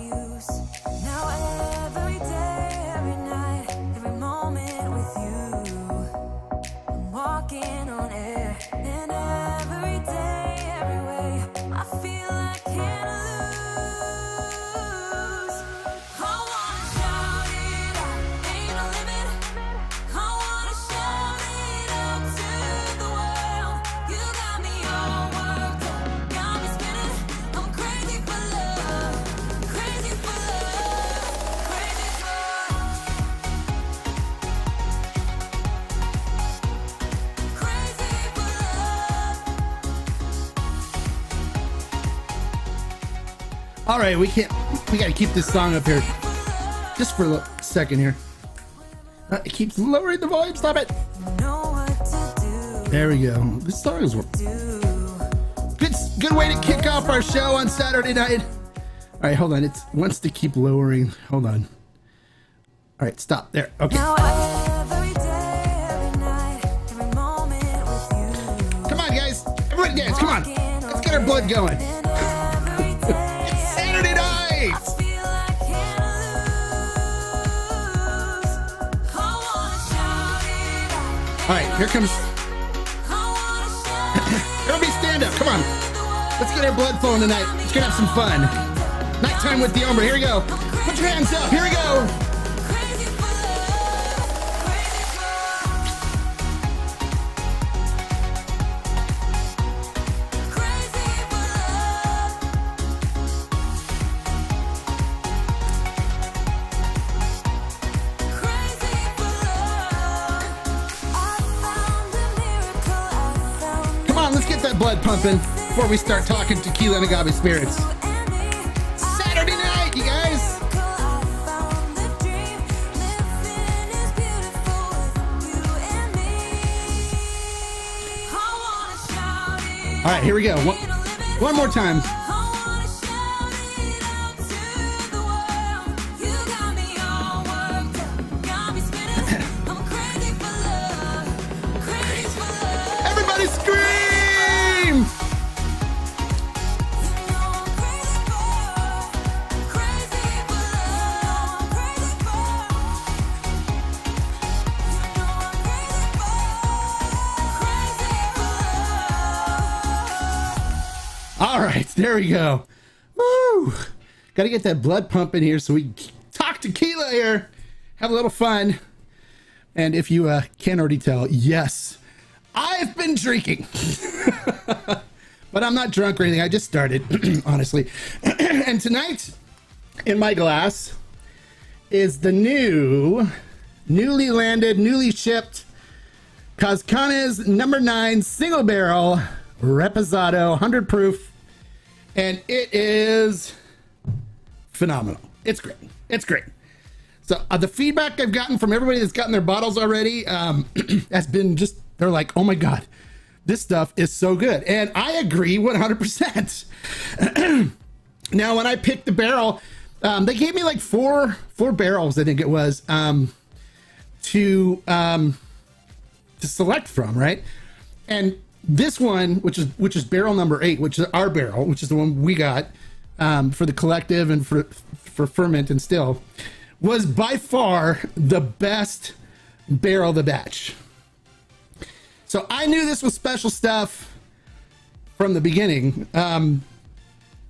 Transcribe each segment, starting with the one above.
use. Now every day, every night, every moment with you, I'm walking on air. And every day, every way, I feel I can't lose. I wanna shout it out, ain't no limit. I wanna shout it out to the world. You got me all worked up, got me spinning. I'm crazy for love, crazy for love, crazy for love. All right, we got to keep this song up here just for a second here. It keeps lowering the volume. Stop it. Know what to do. There we go. This song is good way to kick off our show on Saturday night. All right, hold on. It wants to keep lowering. Hold on. All right, stop there. Okay. Now every day, every night, every moment with you. Come on, guys. Everybody dance. Come on. Let's get our blood going. It's Saturday night. Feel I can't lose. I wanna shout it out. All right, here comes. I wanna shout Everybody stand up. Come on. Let's get our blood flowing tonight. Let's get have some fun. Nighttime with the Hombre. Here we go. Put your hands up. Here we go. crazy for love, crazy for crazy for love. Crazy for love. I found a miracle. I found Come on, let's get that blood pumping before we start talking tequila and agave spirits. you and me. Saturday night, you guys. I found the dream. Living is beautiful with you and me. I wanna shout it. All right, here we go. One more time. I wanna shout it out to the world. You got me all worked up, got me spinning. I'm crazy for love, crazy for love. Everybody scream! You know I'm crazy for, crazy for love, crazy for. You know I'm crazy for, crazy for love. All right, there we go. Woo! Got to get that blood pumping here so we can talk tequila here, have a little fun. And if you can't already tell, yes, I've been drinking. But I'm not drunk or anything. I just started, honestly. And tonight, in my glass, is the newly landed, newly shipped Cascanes number 9 single barrel Reposado 100 proof. And it is phenomenal. It's great. It's great. So the feedback I've gotten from everybody that's gotten their bottles already has been just, they're like, oh my God, this stuff is so good. And I agree 100%. Now, when I picked the barrel, they gave me like four barrels, I think it was, to select from, right? And this one, which is barrel number 8, which is our barrel, which is the one we got for the collective and for ferment and still, was by far the best barrel of the batch. So I knew this was special stuff from the beginning, but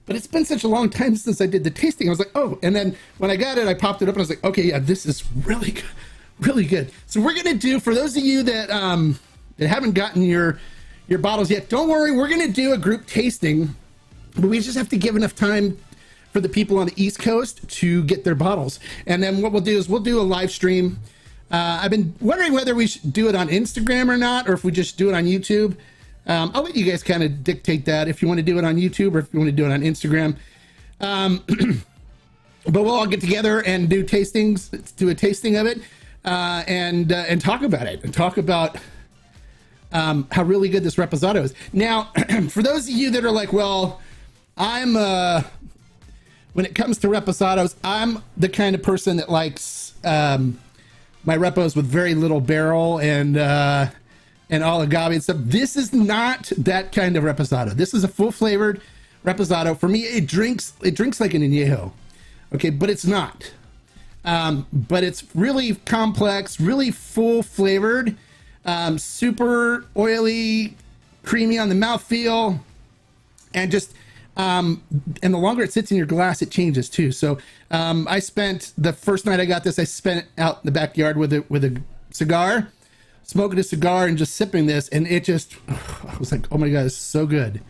it's been such a long time since I did the tasting. I was like, oh, and then when I got it, I popped it up and I was like, okay, yeah, this is really good, really good. So we're gonna do, for those of you that haven't gotten your bottles yet, don't worry, we're gonna do a group tasting, but we just have to give enough time for the people on the East Coast to get their bottles. And then what we'll do is we'll do a live stream. I've been wondering whether we should do it on Instagram or not, or if we just do it on YouTube. I'll let you guys kind of dictate that, if you want to do it on YouTube or if you want to do it on Instagram. But we'll all get together and do tastings, do a tasting of it, and talk about it, and talk about how really good this Reposado is. Now, for those of you that are like, well, I'm when it comes to Reposados, I'm the kind of person that likes my repos with very little barrel and all agave and stuff. This is not that kind of Reposado. This is a full flavored Reposado. For me, it drinks like an añejo. Okay, but it's not. But it's really complex, really full flavored, super oily, creamy on the mouthfeel, and just and the longer it sits in your glass, it changes too. So I spent the first night I got this, I spent it out in the backyard with a cigar, smoking a cigar and just sipping this, and it just, I was like, oh my god, it's so good.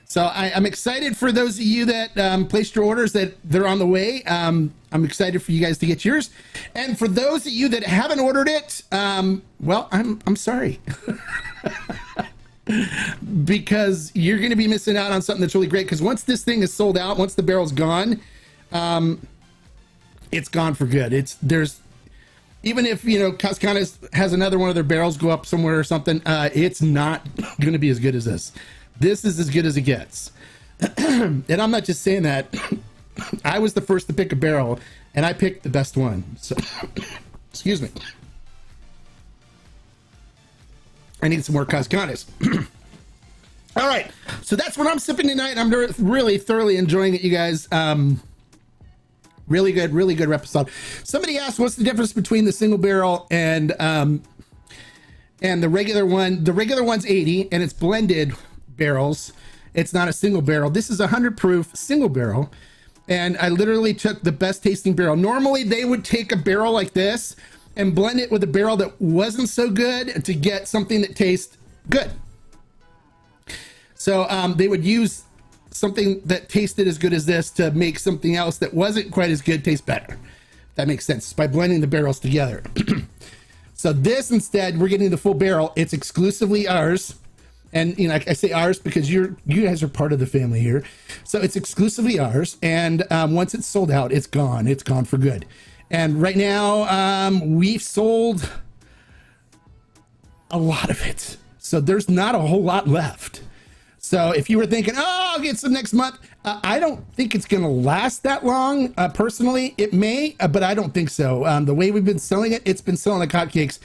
So I'm excited for those of you that placed your orders, that they're on the way. I'm excited for you guys to get yours, and for those of you that haven't ordered it, well, I'm sorry. Because you're going to be missing out on something that's really great, because once this thing is sold out, once the barrel's gone, it's gone for good. There's even if, you know, Cascanas has another one of their barrels go up somewhere or something, it's not going to be as good as this. This is as good as it gets. And I'm not just saying that. I was the first to pick a barrel, and I picked the best one. So excuse me, I need some more Cascanas. All right, so that's what I'm sipping tonight. I'm really thoroughly enjoying it, you guys. Really good episode. Somebody asked, what's the difference between the single barrel and the regular one? The regular one's 80, and it's blended barrels. It's not a single barrel. This is a 100 proof single barrel, and I literally took the best tasting barrel. Normally, they would take a barrel like this and blend it with a barrel that wasn't so good to get something that tastes good. So they would use something that tasted as good as this to make something else that wasn't quite as good taste better. That makes sense, by blending the barrels together. So this, instead, we're getting the full barrel. It's exclusively ours. And, you know, I say ours because you guys are part of the family here. So it's exclusively ours. And once it's sold out, it's gone. It's gone for good. And right now, we've sold a lot of it. So there's not a whole lot left. So if you were thinking, oh, I'll get some next month, I don't think it's going to last that long. Personally, it may, but I don't think so. The way we've been selling it, it's been selling like hotcakes.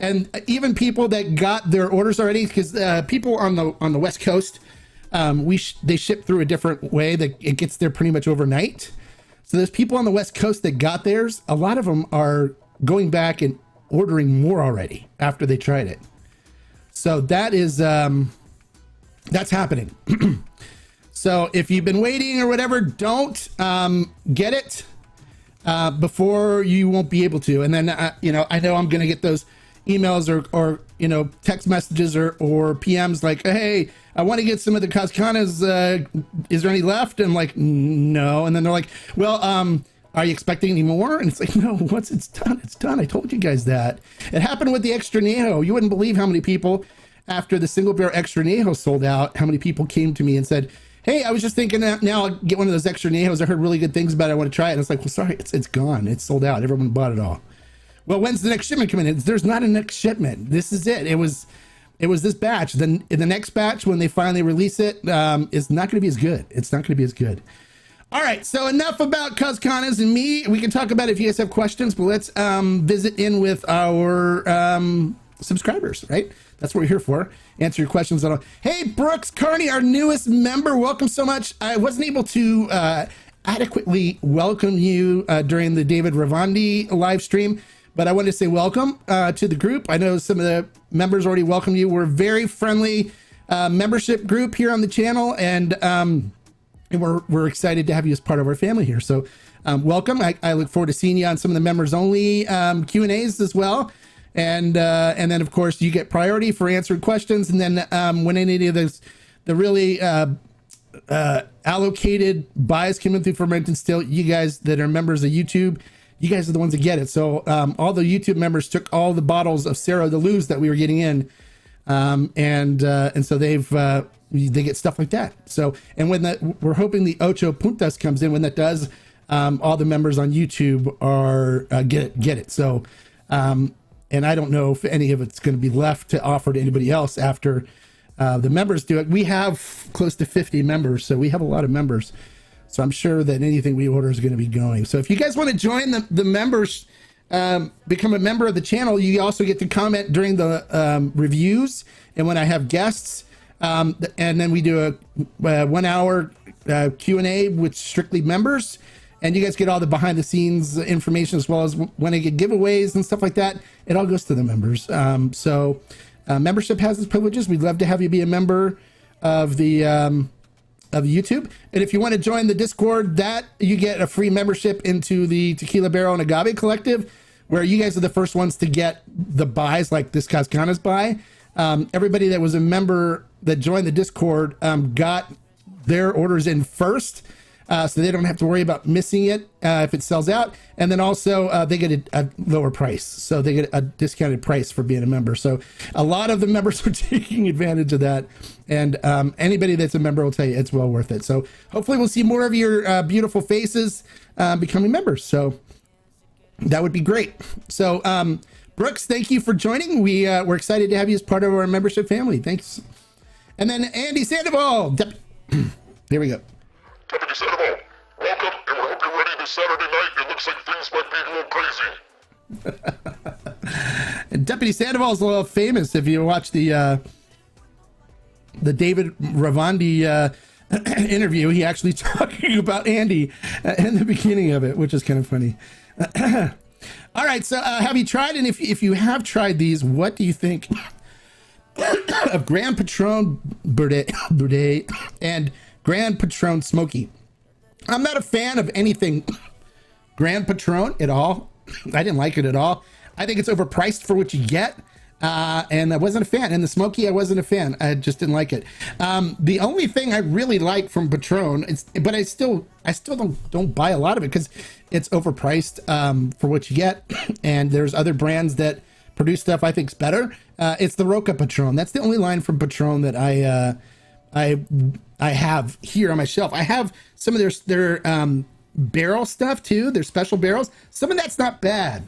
And even people that got their orders already, because people on the West Coast, they ship through a different way. That it gets there pretty much overnight. So there's people on the West Coast that got theirs. A lot of them are going back and ordering more already after they tried it. So that is that's happening. So if you've been waiting or whatever, don't get it before you won't be able to. And then you know, I know I'm going to get those emails or you know, text messages or PMs like, hey, I want to get some of the Cascanas, is there any left? And I'm like, no. And then they're like, well, are you expecting any more? And it's like, no, once it's done. I told you guys that. It happened with the Extra Añejo. You wouldn't believe how many people, after the single barrel Extra Añejo sold out, how many people came to me and said, hey, I was just thinking that now I'll get one of those Extra Añejos. I heard really good things about it. I want to try it. And it's like, well, sorry, it's gone. It's sold out. Everyone bought it all. Well, when's the next shipment coming in? There's not a next shipment. This is it. It was this batch. Then in the next batch, when they finally release it, is not going to be as good. It's not going to be as good. All right. So enough about Cascanas and me. We can talk about it if you guys have questions, but let's visit in with our subscribers, right? That's what we're here for. Answer your questions. Hey, Brooks Carney, our newest member. Welcome so much. I wasn't able to adequately welcome you during the David Ravandi live stream, but I wanted to say welcome to the group. I know some of the members already welcomed you. We're a very friendly membership group here on the channel, and we're excited to have you as part of our family here. So welcome. I look forward to seeing you on some of the members only Q&As as well. And then, of course, you get priority for answering questions. And then when any of those, the really allocated buys come in through Ferment and Still, you guys that are members of YouTube, you guys are the ones that get it. So all the YouTube members took all the bottles of Cerro de Luz that we were getting in, and so they get stuff like that. So, and when we're hoping the Ocho Puntas comes in, when that does, all the members on YouTube are get it. So. And I don't know if any of it's going to be left to offer to anybody else after the members do it. We have close to 50 members, so we have a lot of members. So I'm sure that anything we order is going to be going. So if you guys want to join the members, become a member of the channel, you also get to comment during the reviews and when I have guests. And then we do a 1 hour Q&A with strictly members. and you guys get all the behind the scenes information, as well as when I get giveaways and stuff like that. It all goes to the members. So membership has its privileges. We'd love to have you be a member of the of YouTube. And if you want to join the Discord, that you get a free membership into the Tequila Barrel and Agave Collective, where you guys are the first ones to get the buys, like this Cascana's buy. Everybody that was a member that joined the Discord got their orders in first, so they don't have to worry about missing it if it sells out. And then also they get a lower price, so they get a discounted price for being a member. So a lot of the members are taking advantage of that, and anybody that's a member will tell you it's well worth it. So hopefully we'll see more of your beautiful faces becoming members. So that would be great. So Brooks, thank you for joining. We're excited to have you as part of our membership family. Thanks. And then Andy Sandoval. There we go. Deputy Sandoval, welcome, and we hope you're ready this Saturday night. It looks like things might be a little crazy. And Deputy Sandoval's a little famous if you watch the David Ravandi interview. He actually talking about Andy in the beginning of it, which is kind of funny. All right, so have you tried, and if you have tried these, what do you think of Grand Patron Boudet and Grand Patron Smoky? I'm not a fan of anything Grand Patron at all. I didn't like it at all. I think it's overpriced for what you get, and I wasn't a fan. And the Smoky, I wasn't a fan. I just didn't like it. The only thing I really like from Patron, but I still don't buy a lot of it because it's overpriced for what you get. And there's other brands that produce stuff I think's better. It's the Roca Patron. That's the only line from Patron that I have here on my shelf. I have some of their barrel stuff too. Their special barrels. Some of that's not bad.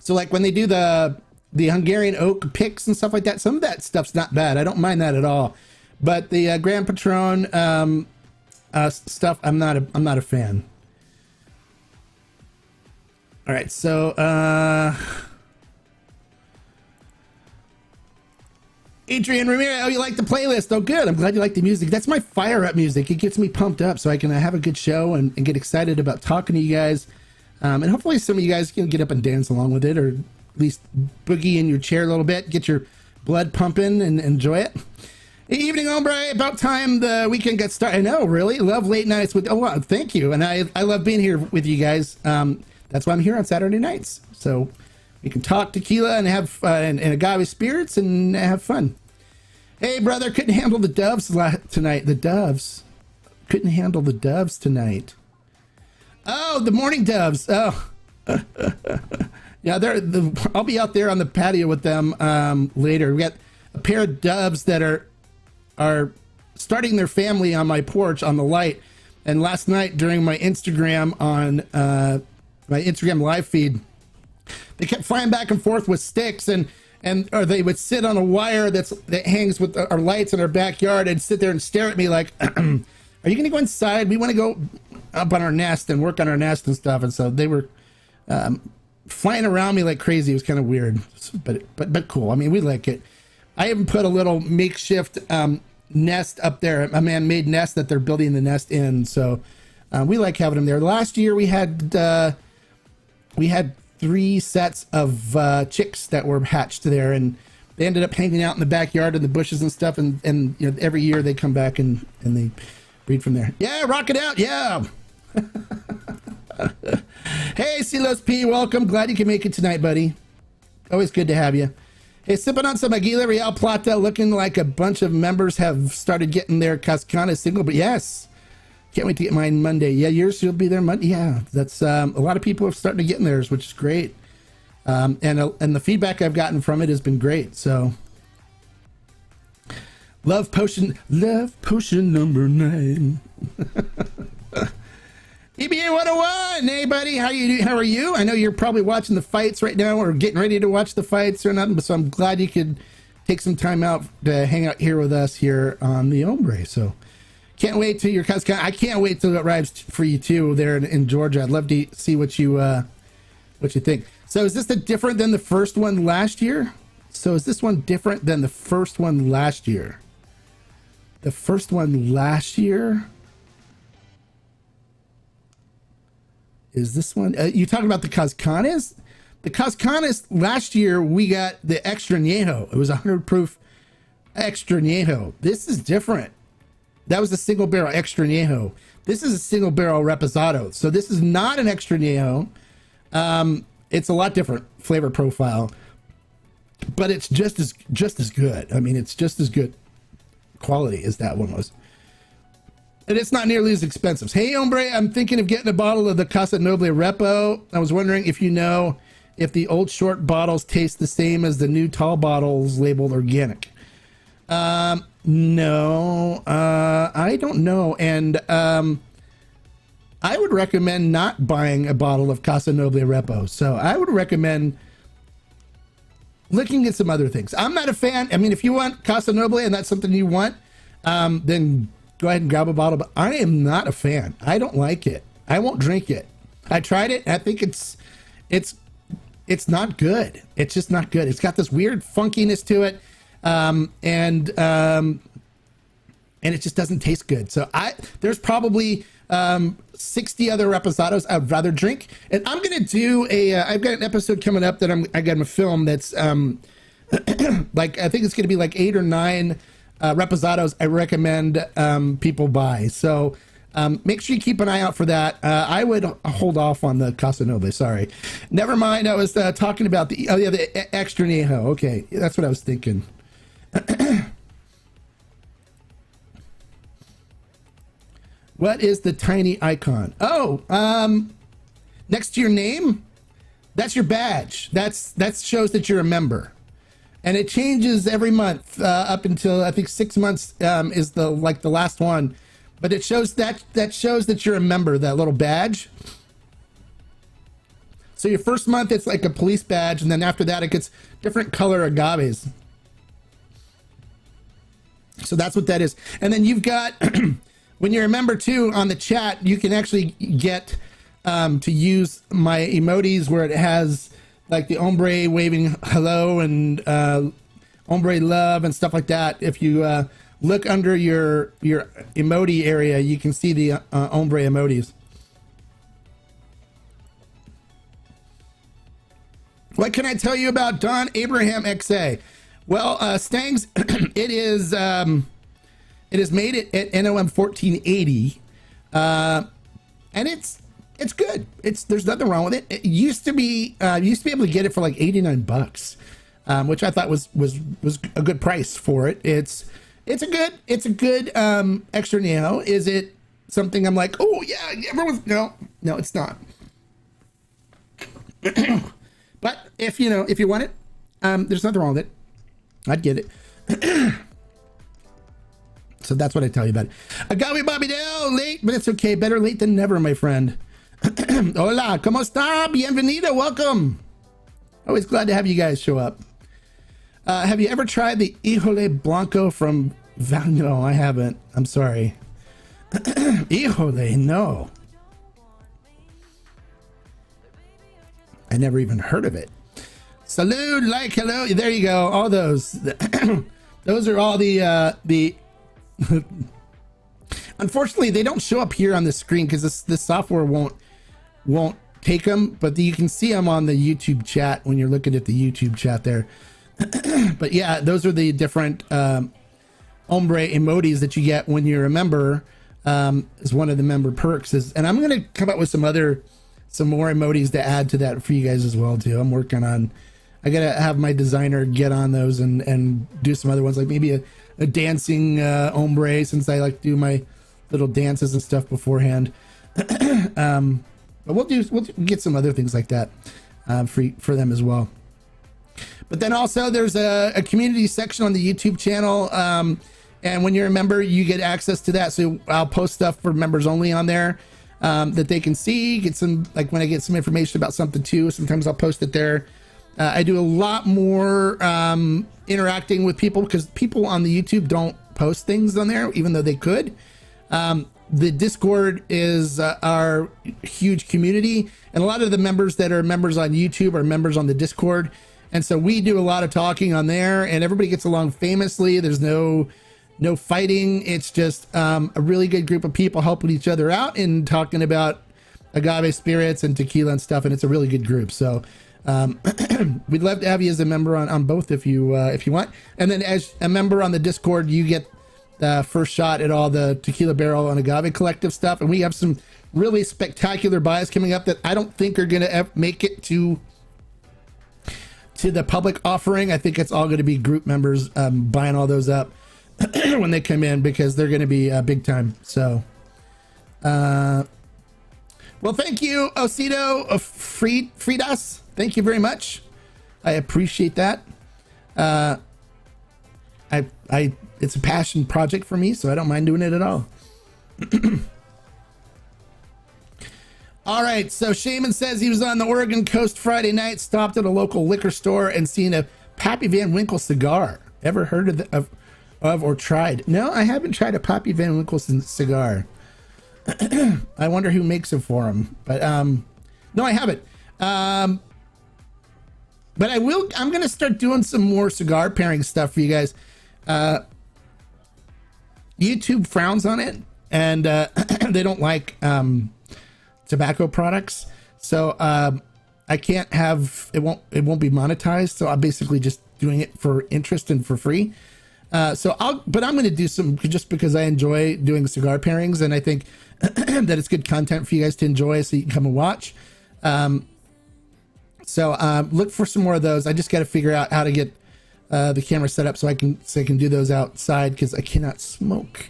So like when they do the Hungarian oak picks and stuff like that, some of that stuff's not bad. I don't mind that at all. But the Grand Patron stuff, I'm not a fan. All right, so Adrian Ramirez, oh, you like the playlist? Oh, good. I'm glad you like the music. That's my fire up music. It gets me pumped up so I can have a good show and get excited about talking to you guys. And hopefully some of you guys can get up and dance along with it, or at least boogie in your chair a little bit, get your blood pumping and enjoy it. Evening, hombre. About time the weekend got started. I know, really. Love late nights with, oh, wow, thank you. And I love being here with you guys. That's why I'm here on Saturday nights. So we can talk tequila and have and agave spirits and have fun. Hey, brother, couldn't handle the doves tonight. The doves. Couldn't handle the doves tonight. Oh, the morning doves. Oh. Yeah, I'll be out there on the patio with them later. We got a pair of doves that are starting their family on my porch on the light. And last night during my Instagram my Instagram live feed, they kept flying back and forth with sticks or they would sit on a wire that hangs with our lights in our backyard and sit there and stare at me like, are you going to go inside? We want to go up on our nest and work on our nest and stuff. And so they were flying around me like crazy. It was kind of weird, but cool. I mean, we like it. I even put a little makeshift nest up there, a man-made nest that they're building the nest in. So we like having them there. Last year we had 3 sets of chicks that were hatched there, and they ended up hanging out in the backyard in the bushes and stuff. And you know, every year they come back and they breed from there. Yeah, rock it out. Yeah. Hey, Silos P, welcome. Glad you can make it tonight, buddy. Always good to have you. Hey, sipping on some Aguila Real Plata, looking like a bunch of members have started getting their Cascana single, but yes. Can't wait to get mine Monday. Yeah, yours will be there Monday. Yeah, that's a lot of people are starting to get in theirs, which is great. And the feedback I've gotten from it has been great. So, love potion number 9. EBA 101. Hey, buddy, how are you? I know you're probably watching the fights right now, or getting ready to watch the fights or nothing. So I'm glad you could take some time out to hang out here with us here on the Hombre. So. Can't wait till your Cascana. I can't wait till it arrives for you too there in Georgia. I'd love to see what you think. So is this different than the first one last year? So is this one different than the first one last year? The first one last year? is this one. You talking about the Cascanes? The Cascanes, last year we got the extra añejo. It was 100 proof extra añejo. This is different. That was a single barrel extra añejo. This is a single barrel reposado. So this is not an extra añejo. It's a lot different flavor profile, but it's just as good. I mean, it's just as good quality as that one was. And it's not nearly as expensive. Hey, hombre, I'm thinking of getting a bottle of the Casa Noble Repo. I was wondering if you know if the old short bottles taste the same as the new tall bottles labeled organic. No, I don't know. And I would recommend not buying a bottle of Casa Noble Repo. So I would recommend looking at some other things. I'm not a fan. I mean, if you want Casa Noble and that's something you want, then go ahead and grab a bottle. But I am not a fan. I don't like it. I won't drink it. I tried it. I think it's not good. It's just not good. It's got this weird funkiness to it. And it just doesn't taste good. So there's probably 60 other reposados I'd rather drink. And I'm gonna do I've got an episode coming up that I got a film that's like I think it's gonna be like 8 or 9 reposados I recommend people buy. So make sure you keep an eye out for that. I would hold off on the Casa Noble. Sorry, never mind. I was talking about the extra añejo. Okay, that's what I was thinking. What is the tiny icon? Oh, next to your name, that's your badge. That shows that you're a member, and it changes every month up until I think 6 months is the last one. But it shows that shows that you're a member. That little badge. So your first month it's like a police badge, and then after that it gets different color agaves. So that's what that is. And then you've got, when you're a member too, on the chat, you can actually get to use my emojis where it has like the hombre waving hello and hombre love and stuff like that. If you look under your emoji area, you can see the hombre emojis. What can I tell you about Don Abraham XA? Well, Stangs, it is made at NOM 1480, and it's good. There's nothing wrong with it. It used to be able to get it for like $89, which I thought was a good price for it. It's a good extra añejo. Is it something I'm like, oh yeah, everyone's no, it's not. But if you want it, there's nothing wrong with it. I'd get it. So that's what I tell you about it. Agave Bobby Dale, late, but it's okay. Better late than never, my friend. Hola, ¿cómo está? Bienvenido, welcome. Always glad to have you guys show up. Have you ever tried the Híjole Blanco from Val? No, I haven't. I'm sorry. Híjole, no. I never even heard of it. Salud, like, hello. There you go. All those. Those are all the unfortunately, they don't show up here on the screen because this software won't take them, but you can see them on the YouTube chat when you're looking at the YouTube chat there. But yeah, those are the different hombre emojis that you get when you're a member, is one of the member perks. And I'm going to come up with some more emojis to add to that for you guys as well too. I'm working on, I got to have my designer get on those and do some other ones, like maybe a dancing hombre, since I like to do my little dances and stuff beforehand. But we'll get some other things like that for them as well. But then also there's a community section on the YouTube channel, and when you're a member, you get access to that. So I'll post stuff for members only on there that they can see. Get some, like when I get some information about something too, sometimes I'll post it there. I do a lot more interacting with people because people on the YouTube don't post things on there, even though they could. The Discord is our huge community, and a lot of the members that are members on YouTube are members on the Discord. And so we do a lot of talking on there, and everybody gets along famously. There's no fighting. It's just a really good group of people helping each other out and talking about agave spirits and tequila and stuff, and it's a really good group. So we'd love to have you as a member on both if you want. And then as a member on the Discord, you get the first shot at all the Tequila Barrel and Agave Collective stuff. And we have some really spectacular buys coming up that I don't think are going to make it to the public offering. I think it's all going to be group members buying all those up when they come in, because they're going to be big time. So, well, thank you, Osito Fridas. Thank you very much. I appreciate that. It's a passion project for me, so I don't mind doing it at all. All right, so Shaman says he was on the Oregon coast Friday night, stopped at a local liquor store and seen a Pappy Van Winkle cigar. Ever heard of or tried? No, I haven't tried a Pappy Van Winkle cigar. I wonder who makes it for him. But no, I haven't. But I will. I'm going to start doing some more cigar pairing stuff for you guys. YouTube frowns on it, and they don't like tobacco products, so I can't have it. Won't be monetized. So I'm basically just doing it for interest and for free. But I'm going to do some just because I enjoy doing cigar pairings, and I think that it's good content for you guys to enjoy, so you can come and watch. So look for some more of those. I just got to figure out how to get the camera set up so I can do those outside, because I cannot smoke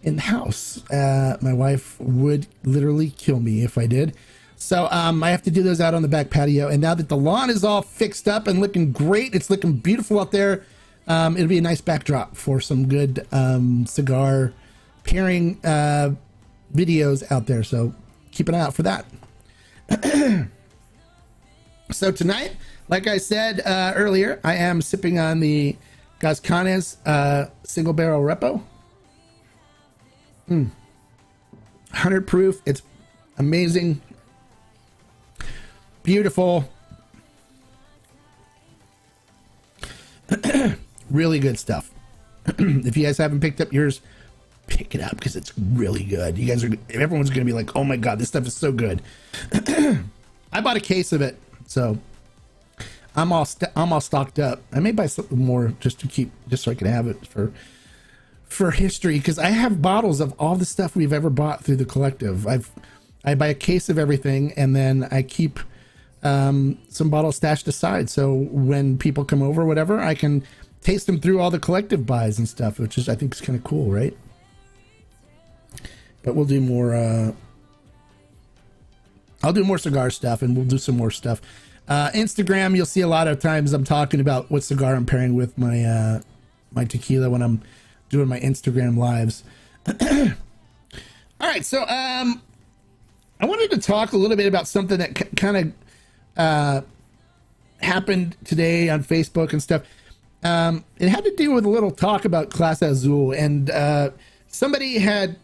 in the house. My wife would literally kill me if I did. So I have to do those out on the back patio. And now that the lawn is all fixed up and looking great, it's looking beautiful out there. It'll be a nice backdrop for some good cigar pairing videos out there. So keep an eye out for that. So tonight, like I said earlier, I am sipping on the Gascanes single barrel repo. 100 proof. It's amazing. Beautiful. Really good stuff. If you guys haven't picked up yours, pick it up, because it's really good. Everyone's going to be like, oh my God, this stuff is so good. I bought a case of it. So I'm all stocked up. I may buy something more just so I can have it for history, because I have bottles of all the stuff we've ever bought through the collective. I buy a case of everything, and then I keep some bottles stashed aside, so when people come over, whatever, I can taste them through all the collective buys and stuff, which is, I think, is kind of cool, right? But we'll do more. I'll do more cigar stuff, and we'll do some more stuff. Instagram, you'll see a lot of times I'm talking about what cigar I'm pairing with my my tequila when I'm doing my Instagram lives. All right, so I wanted to talk a little bit about something that kind of happened today on Facebook and stuff. It had to do with a little talk about Clase Azul, and somebody had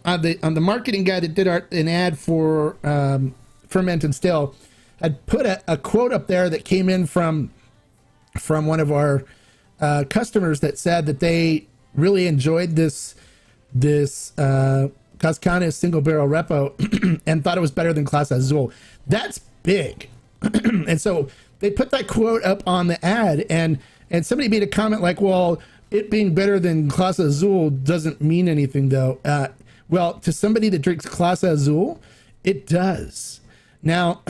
on the marketing guy that did an ad for Ferment and Still had put a quote up there that came in from one of our customers that said that they really enjoyed this Cascanes single barrel repo and thought it was better than Clase Azul. That's big. And so they put that quote up on the ad, and somebody made a comment like, well, it being better than Clase Azul doesn't mean anything, though. Well, to somebody that drinks Clase Azul, it does. Now,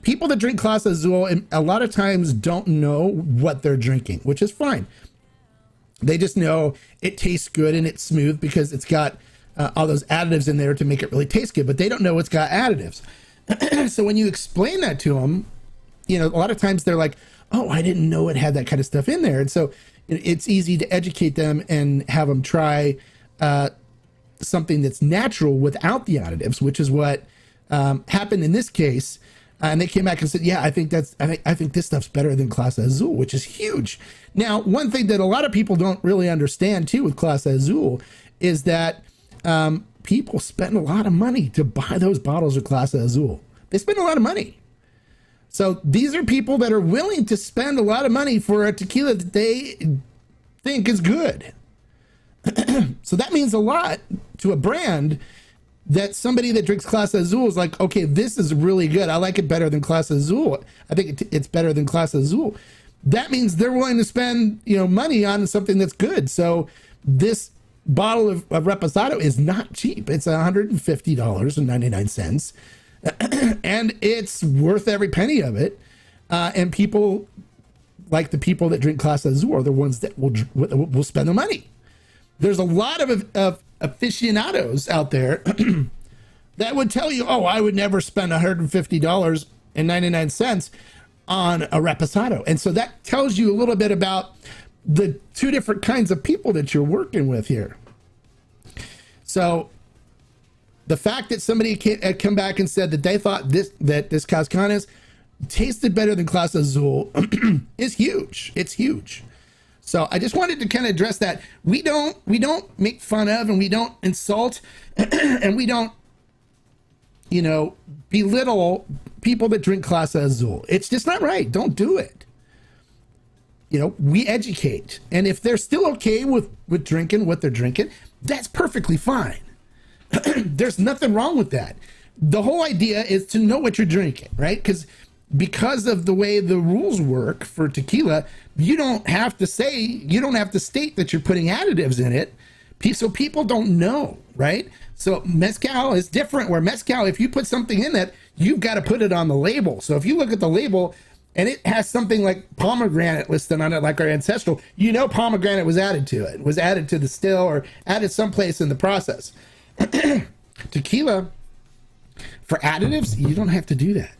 people that drink Clase Azul a lot of times don't know what they're drinking, which is fine. They just know it tastes good and it's smooth because it's got all those additives in there to make it really taste good, but they don't know it's got additives. So when you explain that to them, a lot of times they're like, oh, I didn't know it had that kind of stuff in there. And so it's easy to educate them and have them try something that's natural without the additives, which is what happened in this case. And they came back and said, yeah, I think this stuff's better than Clase Azul, which is huge. Now, one thing that a lot of people don't really understand too with Clase Azul is that people spend a lot of money to buy those bottles of Clase Azul. They spend a lot of money. So these are people that are willing to spend a lot of money for a tequila that they think is good. So that means a lot to a brand that somebody that drinks Clase Azul is like, okay, this is really good. I like it better than Clase Azul. I think it's better than Clase Azul. That means they're willing to spend, money on something that's good. So this bottle of Reposado is not cheap. It's $150.99. And it's worth every penny of it. And people, like the people that drink Clase Azul, are the ones that will spend the money. There's a lot of aficionados out there that would tell you, I would never spend $150.99 on a Reposado. And so that tells you a little bit about the two different kinds of people that you're working with here. So the fact that somebody had come back and said that they thought this Cascanes tasted better than Clase Azul is huge. It's huge. So I just wanted to kind of address that. We don't make fun of, and we don't insult, and we don't, belittle people that drink Clase Azul. It's just not right. Don't do it. We educate. And if they're still okay with drinking what they're drinking, that's perfectly fine. There's nothing wrong with that. The whole idea is to know what you're drinking, right? Because of the way the rules work for tequila, you don't have to state that you're putting additives in it, so people don't know, right? So mezcal is different, where mezcal, if you put something in that, you've got to put it on the label. So if you look at the label and it has something like pomegranate listed on it, like our ancestral, pomegranate was added to it. It was added to the still or added someplace in the process. Tequila, for additives, you don't have to do that.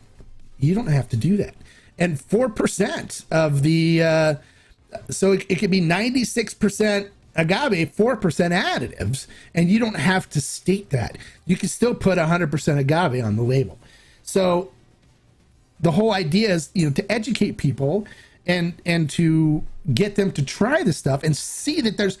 You don't have to do that. And 4% of the, so it could be 96% agave, 4% additives, and you don't have to state that. You can still put 100% agave on the label. So the whole idea is, to educate people and to get them to try the stuff and see that there's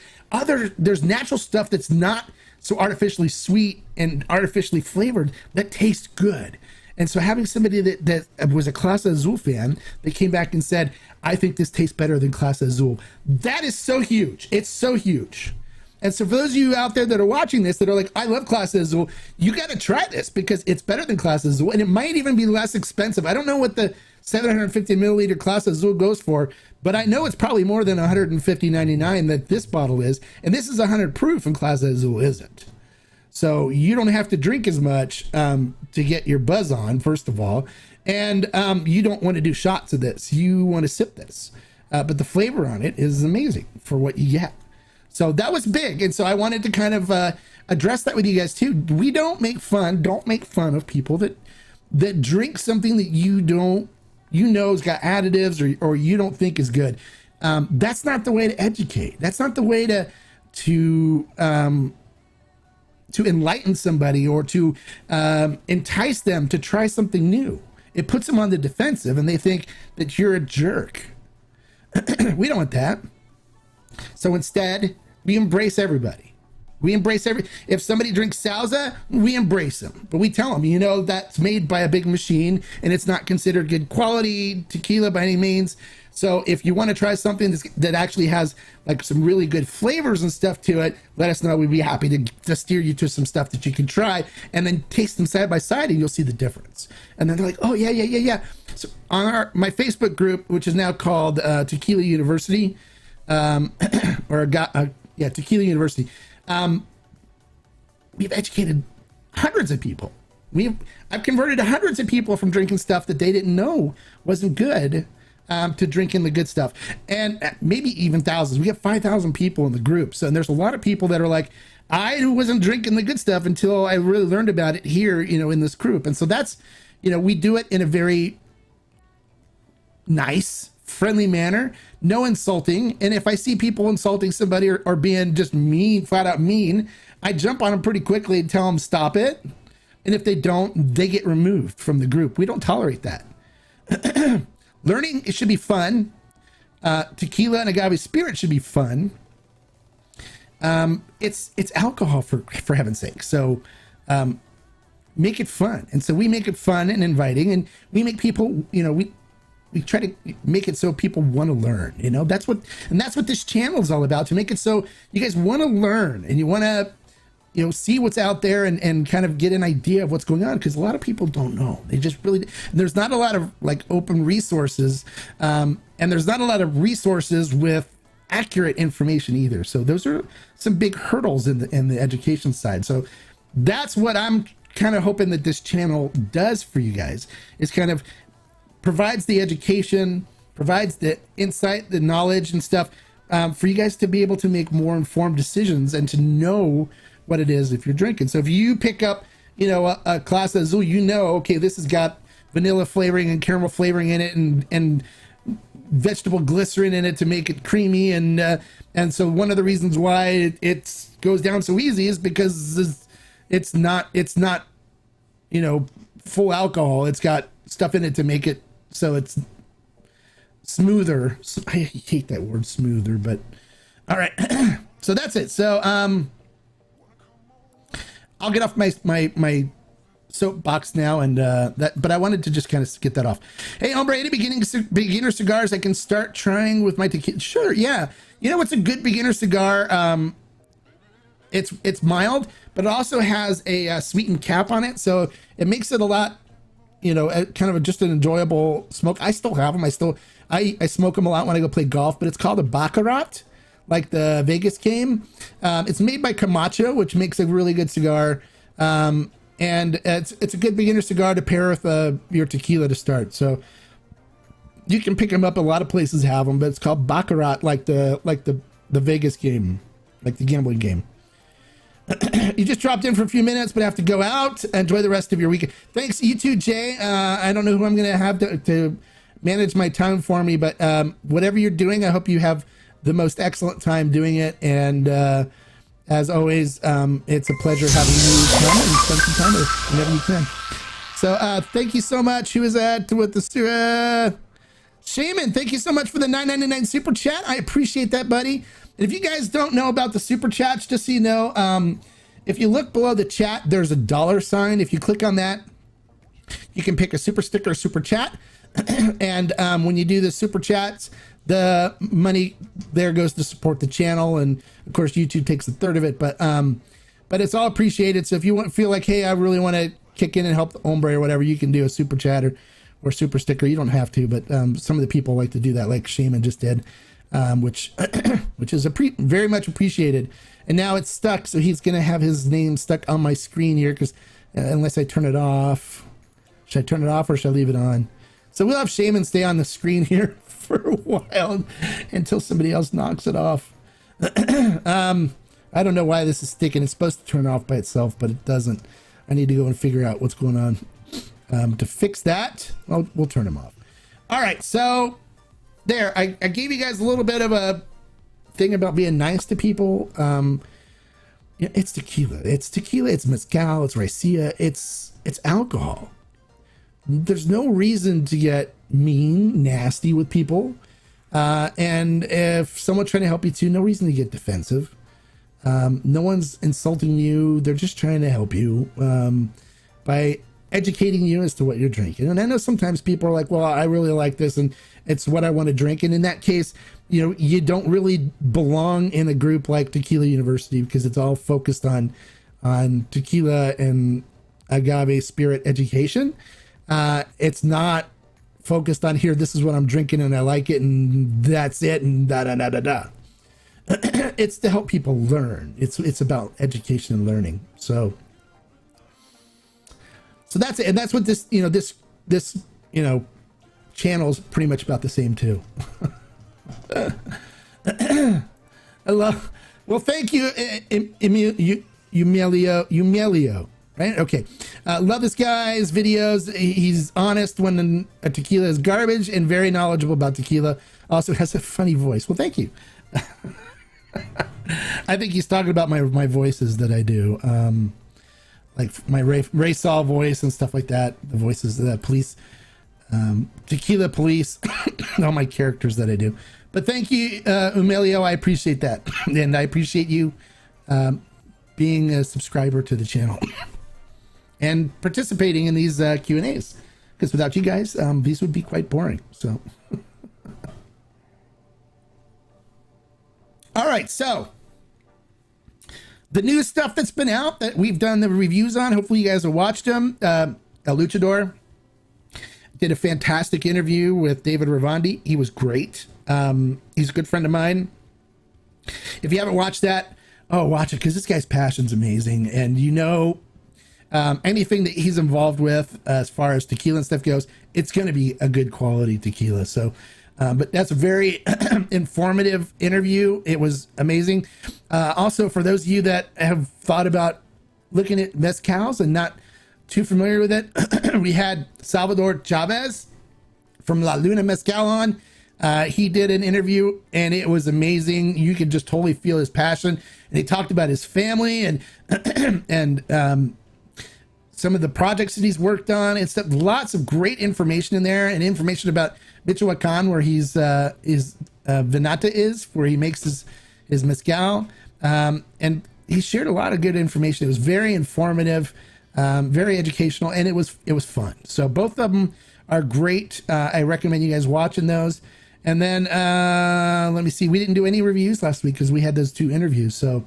natural stuff that's not so artificially sweet and artificially flavored that tastes good. And so having somebody that was a Clase Azul fan that came back and said, I think this tastes better than Clase Azul, that is so huge. It's so huge. And so for those of you out there that are watching this that are like, I love Clase Azul, you got to try this because it's better than Clase Azul, and it might even be less expensive. I don't know what the 750 milliliter Clase Azul goes for, but I know it's probably more than $150.99 that this bottle is, and this is 100 proof and Clase Azul isn't. So you don't have to drink as much to get your buzz on, first of all. And you don't want to do shots of this. You want to sip this. But the flavor on it is amazing for what you get. So that was big. And so I wanted to kind of address that with you guys too. We don't make fun of people that drink something that has got additives or you don't think is good. That's not the way to educate. That's not the way to enlighten somebody or to entice them to try something new. It puts them on the defensive and they think that you're a jerk. We don't want that. So instead, we embrace everybody. If somebody drinks salsa, we embrace them. But we tell them, that's made by a big machine and it's not considered good quality tequila by any means. So if you want to try something that actually has like some really good flavors and stuff to it, let us know. We'd be happy to steer you to some stuff that you can try and then taste them side by side and you'll see the difference. And then they're like, oh yeah. So on my Facebook group, which is now called Tequila University, Tequila University, we've educated hundreds of people. I've converted hundreds of people from drinking stuff that they didn't know wasn't good to drinking the good stuff, and maybe even thousands. We have 5,000 people in the group, so and there's a lot of people that are like, I wasn't drinking the good stuff until I really learned about it here, in this group. And so that's, we do it in a very nice, friendly manner, no insulting. And if I see people insulting somebody or being just mean, flat out mean, I jump on them pretty quickly and tell them stop it. And if they don't, they get removed from the group. We don't tolerate that. Learning, it should be fun. Tequila and agave spirit should be fun. It's alcohol for heaven's sake. So make it fun. And so we make it fun and inviting, and we make people, we try to make it so people want to learn. That's what this channel is all about, to make it so you guys want to learn and you want to see what's out there and kind of get an idea of what's going on, because a lot of people don't know. They just really, there's not a lot of like open resources, and there's not a lot of resources with accurate information either. So those are some big hurdles in the education side. So that's what I'm kind of hoping that this channel does for you guys, is kind of provides the education, provides the insight, the knowledge and stuff, for you guys to be able to make more informed decisions and to know what it is if you're drinking. So if you pick up, a Clase Azul, okay, this has got vanilla flavoring and caramel flavoring in it and vegetable glycerin in it to make it creamy. And so one of the reasons why it goes down so easy is because it's not, full alcohol. It's got stuff in it to make it so it's smoother. I hate that word smoother, but all right. So that's it. So, I'll get off my soapbox now, and but I wanted to just kind of get that off. Hey, Hombre, any beginner cigars I can start trying with my tequila? Sure, yeah. What's a good beginner cigar? It's mild, but it also has a sweetened cap on it, so it makes it a lot, kind of just an enjoyable smoke. I still have them. I smoke them a lot when I go play golf, but it's called a Baccarat, like the Vegas game. It's made by Camacho, which makes a really good cigar. And it's a good beginner cigar to pair with your tequila to start. So you can pick them up. A lot of places have them, but it's called Baccarat, like the Vegas game, like the gambling game. You just dropped in for a few minutes, but have to go out. Enjoy the rest of your weekend. Thanks, you too, Jay. I don't know who I'm going to have to manage my time for me, but whatever you're doing, I hope you have the most excellent time doing it. And as always, it's a pleasure having you come and spend some time with us whenever you can. So thank you so much. Who is that with the Shaman? Thank you so much for the $9.99 super chat. I appreciate that, buddy. And if you guys don't know about the super chats, just so you know, if you look below the chat, there's a $sign. If you click on that, you can pick a super sticker or super chat. And when you do the super chats, the money there goes to support the channel, and of course YouTube takes a third of it, but it's all appreciated. So if you feel like, hey, I really want to kick in and help the Hombre or whatever, you can do a super chat or super sticker. You don't have to, but some of the people like to do that, like Shaman just did, which is very much appreciated. And now it's stuck, so he's gonna have his name stuck on my screen here, because unless I turn it off, should I turn it off or should I leave it on? So we'll have Shaman stay on the screen here for a while until somebody else knocks it off. I don't know why this is sticking. It's supposed to turn off by itself, but it doesn't. I need to go and figure out what's going on. To fix that, we'll turn him off. All right, so there. I gave you guys a little bit of a thing about being nice to people. It's tequila. It's mezcal. It's raicilla. It's alcohol. There's no reason to get mean, nasty with people. And if someone's trying to help you too, no reason to get defensive. No one's insulting you. They're just trying to help you by educating you as to what you're drinking. And I know sometimes people are like, well, I really like this and it's what I want to drink. And in that case, you don't really belong in a group like Tequila University, because it's all focused on tequila and agave spirit education. It's not focused on here, this is what I'm drinking and I like it and that's it and da da da da da. It's to help people learn. It's about education and learning. So that's it. And that's what this channel is pretty much about the same too. Well, thank you, Emilio. Right? Okay. Love this guy's videos. He's honest when a tequila is garbage and very knowledgeable about tequila. Also has a funny voice. Well, thank you. I think he's talking about my voices that I do. Like my Ray Saul voice and stuff like that. The voices of the police, tequila police, all my characters that I do. But thank you, Emilio. I appreciate that. And I appreciate you being a subscriber to the channel. And participating in these Q&As, because without you guys, these would be quite boring. So, all right. So, The new stuff that's been out that we've done the reviews on, hopefully you guys have watched them. El Luchador did a fantastic interview with David Ravandi. He was great. He's a good friend of mine. If you haven't watched that, watch it, because this guy's passion's amazing. And anything that he's involved with as far as tequila and stuff goes, it's going to be a good quality tequila. So, but that's a very informative interview. It was amazing. Also, for those of you that have thought about looking at mezcals and not too familiar with it, we had Salvador Chavez from La Luna Mezcal on. He did an interview and it was amazing. You could just totally feel his passion. And he talked about his family and some of the projects that he's worked on and stuff. Lots of great information in there, and information about Michoacan, where his Venata is, where he makes his mezcal. And he shared a lot of good information. It was very informative, very educational, and it was fun. So both of them are great. I recommend you guys watching those. And then let me see. We didn't do any reviews last week because we had those 2 interviews. So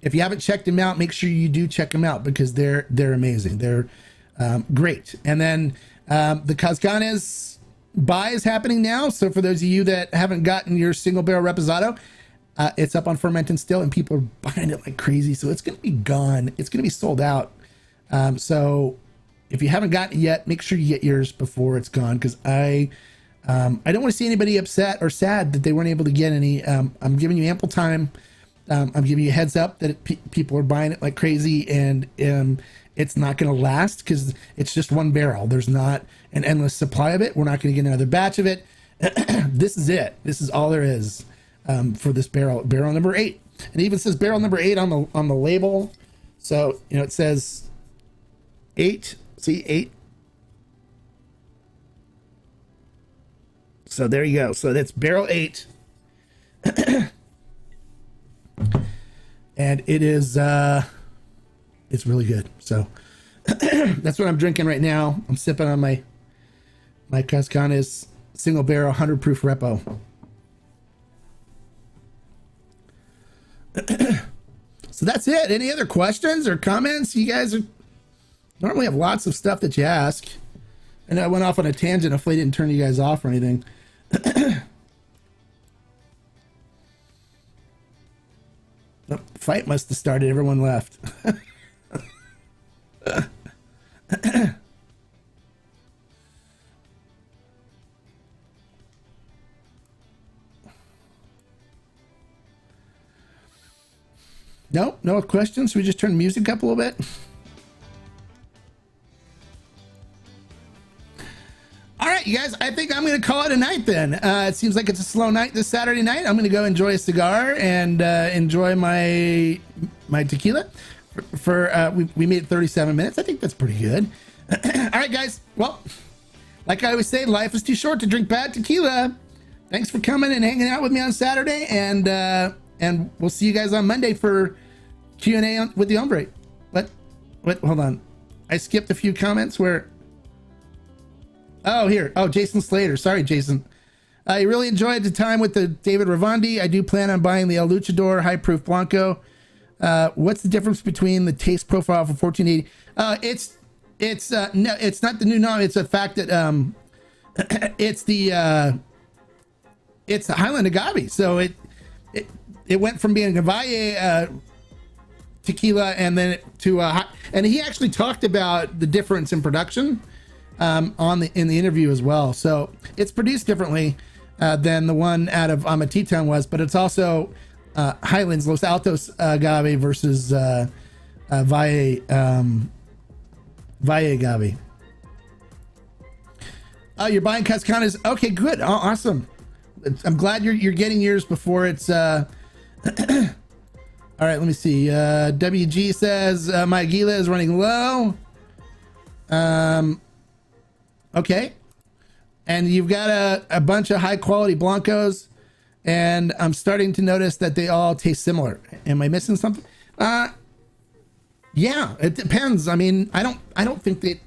if you haven't checked them out, make sure you do check them out, because they're amazing. They're great. And then the Cascanes buy is happening now. So for those of you that haven't gotten your single barrel reposado, it's up on Ferment and Still, and people are buying it like crazy. So it's going to be gone. It's going to be sold out. So if you haven't gotten it yet, make sure you get yours before it's gone, because I don't want to see anybody upset or sad that they weren't able to get any. I'm giving you ample time. I'm giving you a heads up that people are buying it like crazy, and it's not going to last, because it's just one barrel. There's not an endless supply of it. We're not going to get another batch of it. This is it. This is all there is for this barrel number 8. And it even says barrel number 8 on the label. So, it says 8. See, 8. So there you go. So that's barrel 8. And it is it's really good. So that's what I'm drinking right now. I'm sipping on my Cascanes single barrel 100 proof repo. So that's it. Any other questions or comments? You guys normally have lots of stuff that you ask. And I went off on a tangent. Hopefully I didn't turn you guys off or anything. The fight must have started. Everyone left. No questions. We just turn the music up a little bit. All right, you guys, I think I'm going to call it a night then. It seems like it's a slow night this Saturday night. I'm going to go enjoy a cigar and enjoy my tequila. We made it 37 minutes. I think that's pretty good. All right, guys. Well, like I always say, life is too short to drink bad tequila. Thanks for coming and hanging out with me on Saturday, and we'll see you guys on Monday for Q&A with the Hombre. What? Hold on. I skipped a few comments where... Oh, here. Oh, Jason Slater. Sorry, Jason. I really enjoyed the time with the David Ravandi. I do plan on buying the El Luchador High Proof Blanco. What's the difference between the taste profile for 1480? No, it's not the new nom. It's the fact that it's the Highland Agave. So it went from being a Valle tequila and then and he actually talked about the difference in production in the interview as well. So it's produced differently than the one out of Amatitan was, but it's also Highlands Los Altos agave versus Valle agave. Oh, you're buying Cascanes. Okay, good. Oh, awesome. I'm glad you're getting yours before it's all right, let me see. WG says my Aguila is running low. Okay. And you've got a bunch of high quality Blancos, and I'm starting to notice that they all taste similar. Am I missing something? Yeah, it depends. I mean, I don't think they're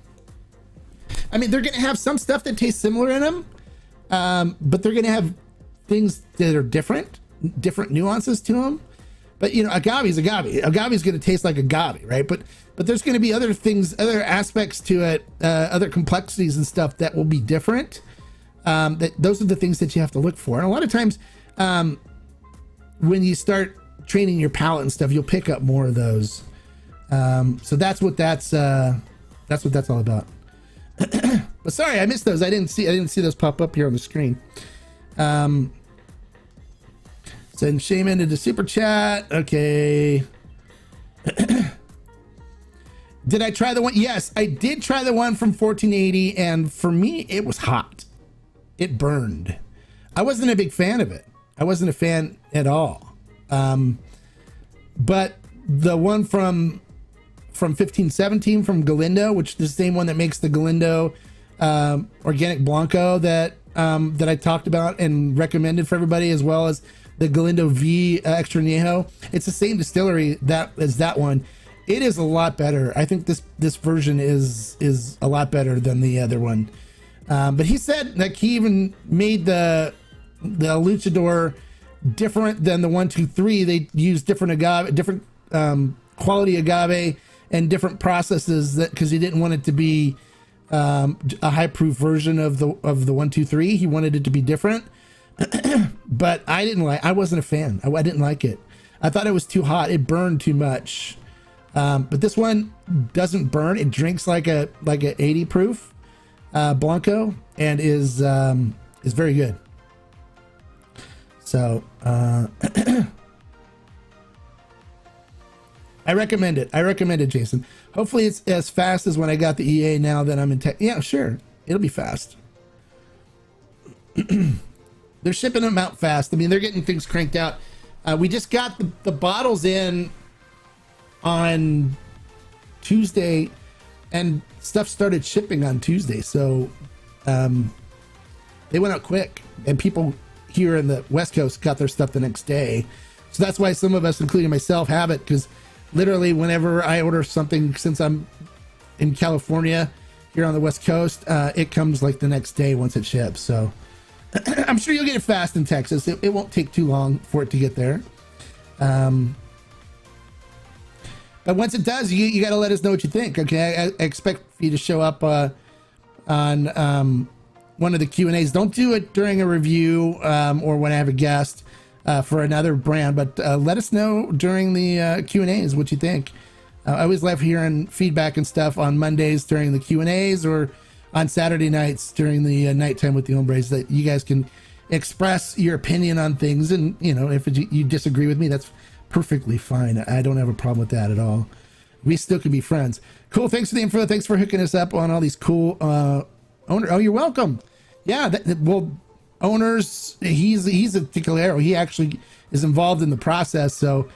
going to have some stuff that tastes similar in them, but they're going to have things that are different nuances to them. but you know, agave is agave. Agave is going to taste like agave, right? But there's going to be other things, other aspects to it, other complexities and stuff that will be different. Those are the things that you have to look for. And a lot of times, when you start training your palate and stuff, you'll pick up more of those. So that's what that's all about. But sorry, I missed those. I didn't see those pop up here on the screen. Send Shaman into super chat. Okay. Did I try the one? Yes, I did try the one from 1480, and for me, it was hot. It burned. I wasn't a big fan of it. I wasn't a fan at all. But the one from 1517 from Galindo, which is the same one that makes the Galindo organic Blanco that I talked about and recommended for everybody, as well as the Galindo V Extra Añejo. It's the same distillery as that one. It is a lot better. I think this version is a lot better than the other one. But he said like he even made the Luchador different than the 123. They use different agave, different quality agave, and different processes because he didn't want it to be a high proof version of the 123. He wanted it to be different. But I wasn't a fan. I didn't like it. I thought it was too hot. It burned too much. But this one doesn't burn. It drinks like a 80 proof Blanco, and is very good. So I recommend it. Jason. Hopefully it's as fast as when I got the EA. Now that I'm in tech, yeah, sure, it'll be fast. They're shipping them out fast. I mean, they're getting things cranked out. We just got the bottles in on Tuesday, and stuff started shipping on Tuesday. So they went out quick, and people here in the West Coast got their stuff the next day. So that's why some of us, including myself, have it, because literally whenever I order something, since I'm in California here on the West Coast, it comes like the next day once it ships. So I'm sure you'll get it fast in Texas. It won't take too long for it to get there. But once it does, you got to let us know what you think. Okay, I expect for you to show up on one of the Q&As. Don't do it during a review or when I have a guest for another brand, but let us know during the Q&As what you think. I always love hearing feedback and stuff on Mondays during the Q&As, or on Saturday nights during the nighttime with the hombres, that you guys can express your opinion on things. And you know, if you disagree with me, that's perfectly fine. I don't have a problem with that at all. We still can be friends. Cool. Thanks for the info. Thanks for hooking us up on all these cool owners. Oh, you're welcome. Yeah. Well, owners, he's a Tequilero. He actually is involved in the process. So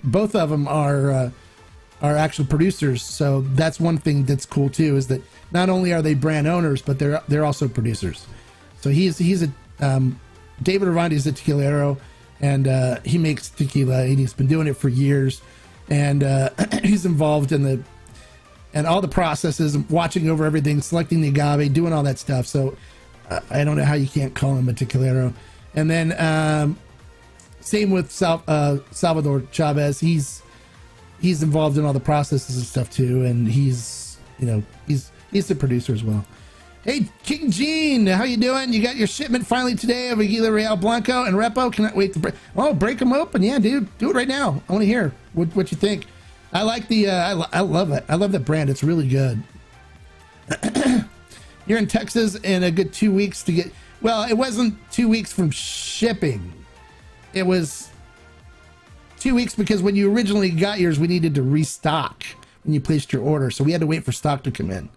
both of them are actual producers. So that's one thing that's cool too, is that not only are they brand owners, but they're also producers. So he's a David Ravandi is a Tequilero, and he makes tequila, and he's been doing it for years, and he's involved in all the processes, watching over everything, selecting the agave, doing all that stuff. So I don't know how you can't call him a Tequilero. And then same with Salvador Chavez. He's involved in all the processes and stuff too, and he's the producer as well. Hey, King Gene, how you doing? You got your shipment finally today of Aguila Real Blanco and Repo. Cannot wait to break them open. Yeah, dude, do it right now. I want to hear what you think. I like the I love it. I love that brand. It's really good. You're in Texas in a good 2 weeks to get. Well, it wasn't 2 weeks from shipping. It was 2 weeks because when you originally got yours, we needed to restock when you placed your order, so we had to wait for stock to come in.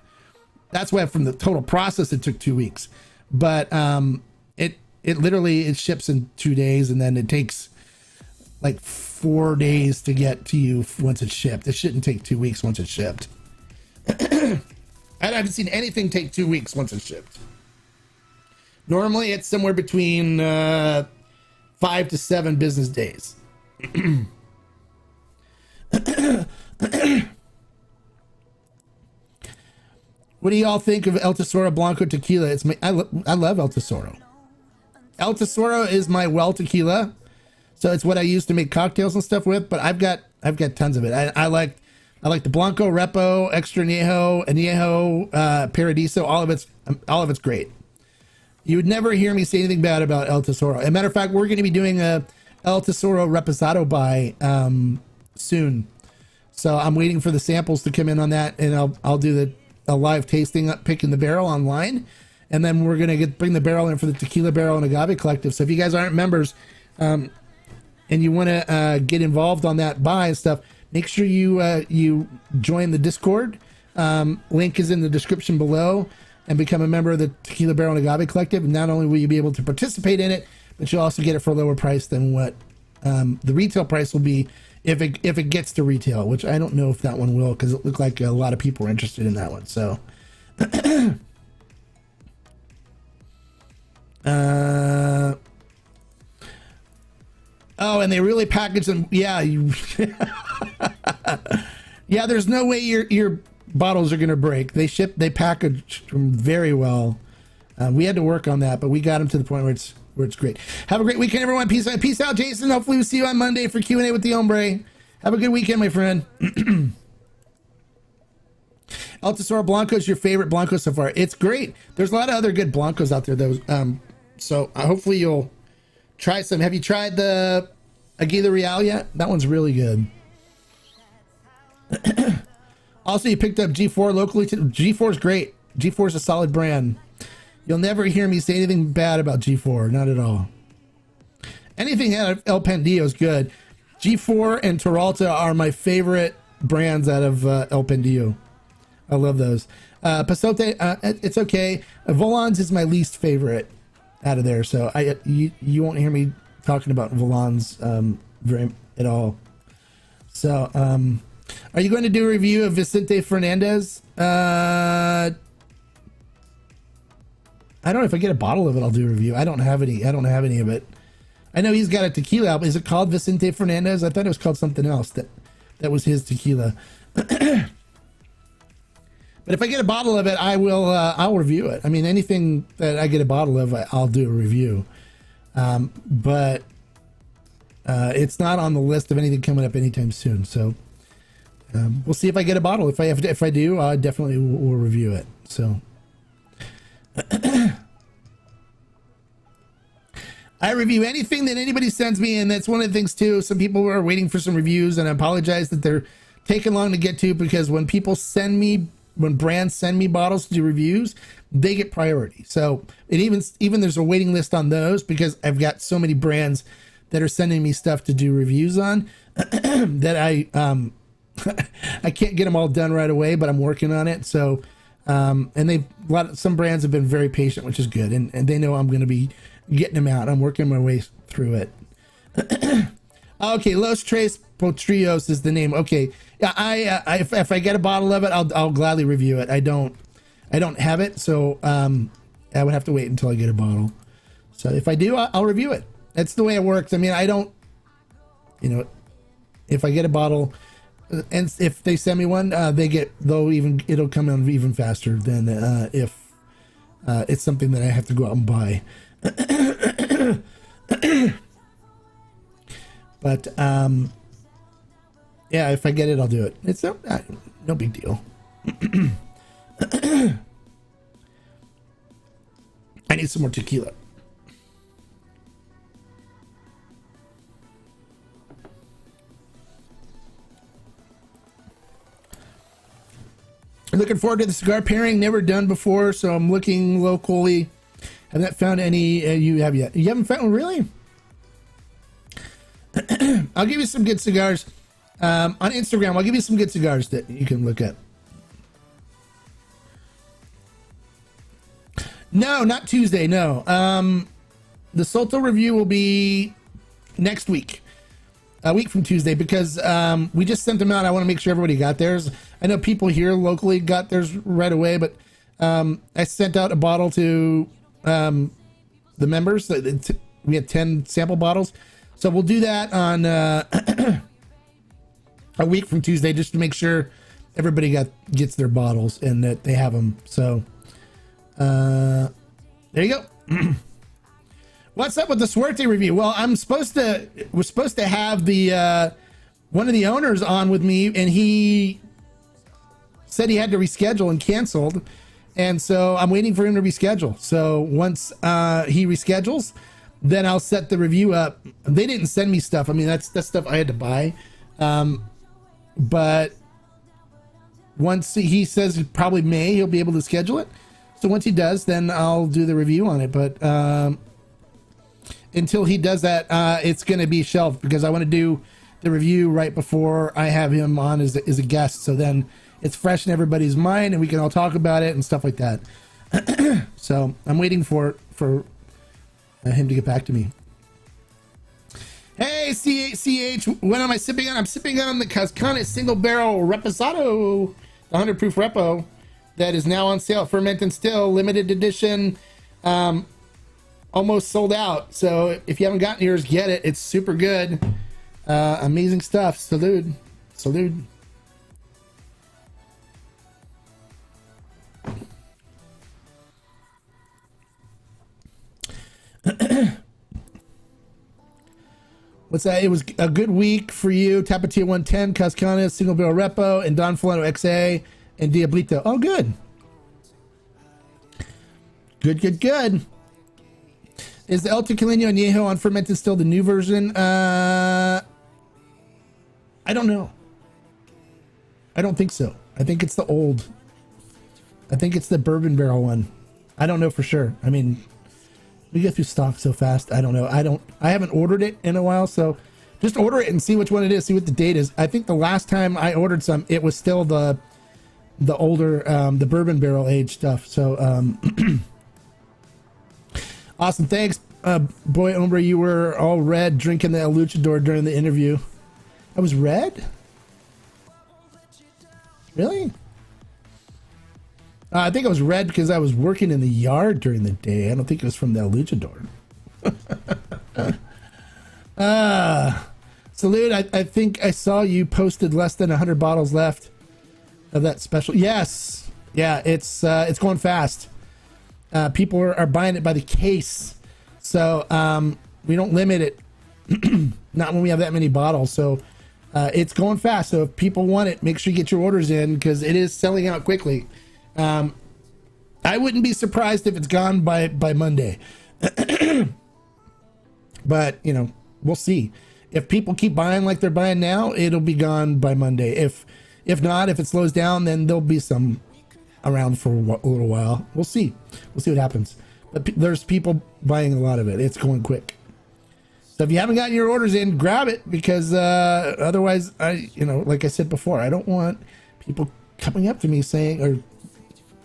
That's why from the total process it took 2 weeks, but it literally ships in 2 days, and then it takes like 4 days to get to you once it's shipped. It shouldn't take 2 weeks once it's shipped. I haven't seen anything take 2 weeks once it's shipped. Normally it's somewhere between 5 to 7 business days. What do y'all think of El Tesoro Blanco tequila? I love El Tesoro. El Tesoro is my well tequila. So it's what I use to make cocktails and stuff with. But I've got tons of it. I like the Blanco, Repo, Extra Añejo, Paradiso. All of it's great. You would never hear me say anything bad about El Tesoro. As a matter of fact, we're going to be doing a El Tesoro Reposado buy soon. So I'm waiting for the samples to come in on that, and I'll do a live tasting, picking the barrel online, and then we're going to bring the barrel in for the Tequila Barrel and Agave Collective. So if you guys aren't members, and you want to get involved on that buy and stuff, make sure you join the Discord. Link is in the description below, and become a member of the Tequila Barrel and Agave Collective. And not only will you be able to participate in it, but you'll also get it for a lower price than what the retail price will be if it gets to retail, which I don't know if that one will, because it looked like a lot of people are interested in that one. So oh, and they really package them. Yeah, yeah, there's no way your bottles are gonna break. They package them very well. We had to work on that, but we got them to the point where it's great. Have a great weekend, everyone. Peace out, Jason. Hopefully we'll see you on Monday for Q&A with the Hombre. Have a good weekend, my friend. El Tesoro Blanco is your favorite Blanco so far. It's great. There's a lot of other good Blancos out there, though. So hopefully you'll try some. Have you tried the Aguila Real yet? That one's really good. Also, you picked up G4 locally. G4 is great. G4 is a solid brand. You'll never hear me say anything bad about G4. Not at all. Anything out of El Pendillo is good. G4 and Terralta are my favorite brands out of El Pendillo. I love those. Pasote, it's okay. Volans is my least favorite out of there. So you won't hear me talking about Volans very at all. So are you going to do a review of Vicente Fernandez? I don't know. If I get a bottle of it, I'll do a review. I don't have any of it. I know he's got a tequila album. Is it called Vicente Fernandez? I thought it was called something else. That was his tequila. But if I get a bottle of it, I'll review it. I mean, anything that I get a bottle of, I'll do a review. But it's not on the list of anything coming up anytime soon. So we'll see if I get a bottle. If I do, I definitely will review it. So. I review anything that anybody sends me, and that's one of the things too. Some people are waiting for some reviews, and I apologize that they're taking long to get to, because when brands send me bottles to do reviews, they get priority. So it even there's a waiting list on those, because I've got so many brands that are sending me stuff to do reviews on that I can't get them all done right away, but I'm working on it. So and some brands have been very patient, which is good, and they know I'm going to be getting them out. I'm working my way through it. Okay, Los Tres Potrillos is the name. Okay, yeah, if I get a bottle of it, I'll gladly review it. I don't have it, so I would have to wait until I get a bottle. So if I do, I'll review it. That's the way it works. I mean, I don't, if I get a bottle, and if they send me one, it'll come in even faster than if it's something that I have to go out and buy. But yeah, if I get it, I'll do it. It's no big deal. I need some more tequila. Looking forward to the cigar pairing. Never done before, so I'm looking locally. Haven't found any you have yet. You haven't found one, really? I'll give you some good cigars on Instagram. I'll give you some good cigars that you can look at. No, not Tuesday. No. The Soto review will be next week. A week from Tuesday, because we just sent them out. I want to make sure everybody got theirs. I know people here locally got theirs right away, but I sent out a bottle to the members. We had 10 sample bottles, so we'll do that on a week from Tuesday, just to make sure everybody gets their bottles and that they have them. So there you go. What's up with the Suerte review? Well, we're supposed to have the one of the owners on with me, and he said he had to reschedule and canceled, and so I'm waiting for him to reschedule. So once he reschedules, then I'll set the review up. They didn't send me stuff. I mean, that's stuff I had to buy, but once he says probably May, he'll be able to schedule it. So once he does, then I'll do the review on it. But until he does that, it's going to be shelved because I want to do the review right before I have him on as a guest. So then it's fresh in everybody's mind and we can all talk about it and stuff like that. So I'm waiting for him to get back to me. Hey, CH, what am I sipping on? I'm sipping on the Cascana Single Barrel Reposado, the 100 proof Repo that is now on sale. Ferment and Still, limited edition, almost sold out. So if you haven't gotten yours, get it. It's super good. Amazing stuff. Salud. Salud. What's that? It was a good week for you. Tapatia 110, Cascana, Single Barrel Repo, and Don Fulano XA, and Diablito. Oh, good. Good. Is the El Tequilino Añejo on fermented still the new version? I don't know. I don't think so. I think it's the old. I think it's the bourbon barrel one. I don't know for sure. I mean, we get through stock so fast. I don't know. I haven't ordered it in a while, so just order it and see which one it is. See what the date is. I think the last time I ordered some, it was still the older, the bourbon barrel aged stuff. So, awesome. Thanks, boy Hombre. You were all red drinking the El Luchador during the interview. I was red? Really? I think I was red because I was working in the yard during the day. I don't think it was from the El Luchador. Salute. I think I saw you posted less than 100 bottles left of that special. Yes. Yeah, it's going fast. People are buying it by the case. So we don't limit it. Not when we have that many bottles. So it's going fast. So if people want it, make sure you get your orders in because it is selling out quickly. I wouldn't be surprised if it's gone by Monday. But, you know, we'll see. If people keep buying like they're buying now, it'll be gone by Monday. If not, if it slows down, then there'll be some around for a little while. We'll see. We'll see what happens. But there's people buying a lot of it. It's going quick. So if you haven't gotten your orders in, grab it because otherwise, like I said before, I don't want people coming up to me saying or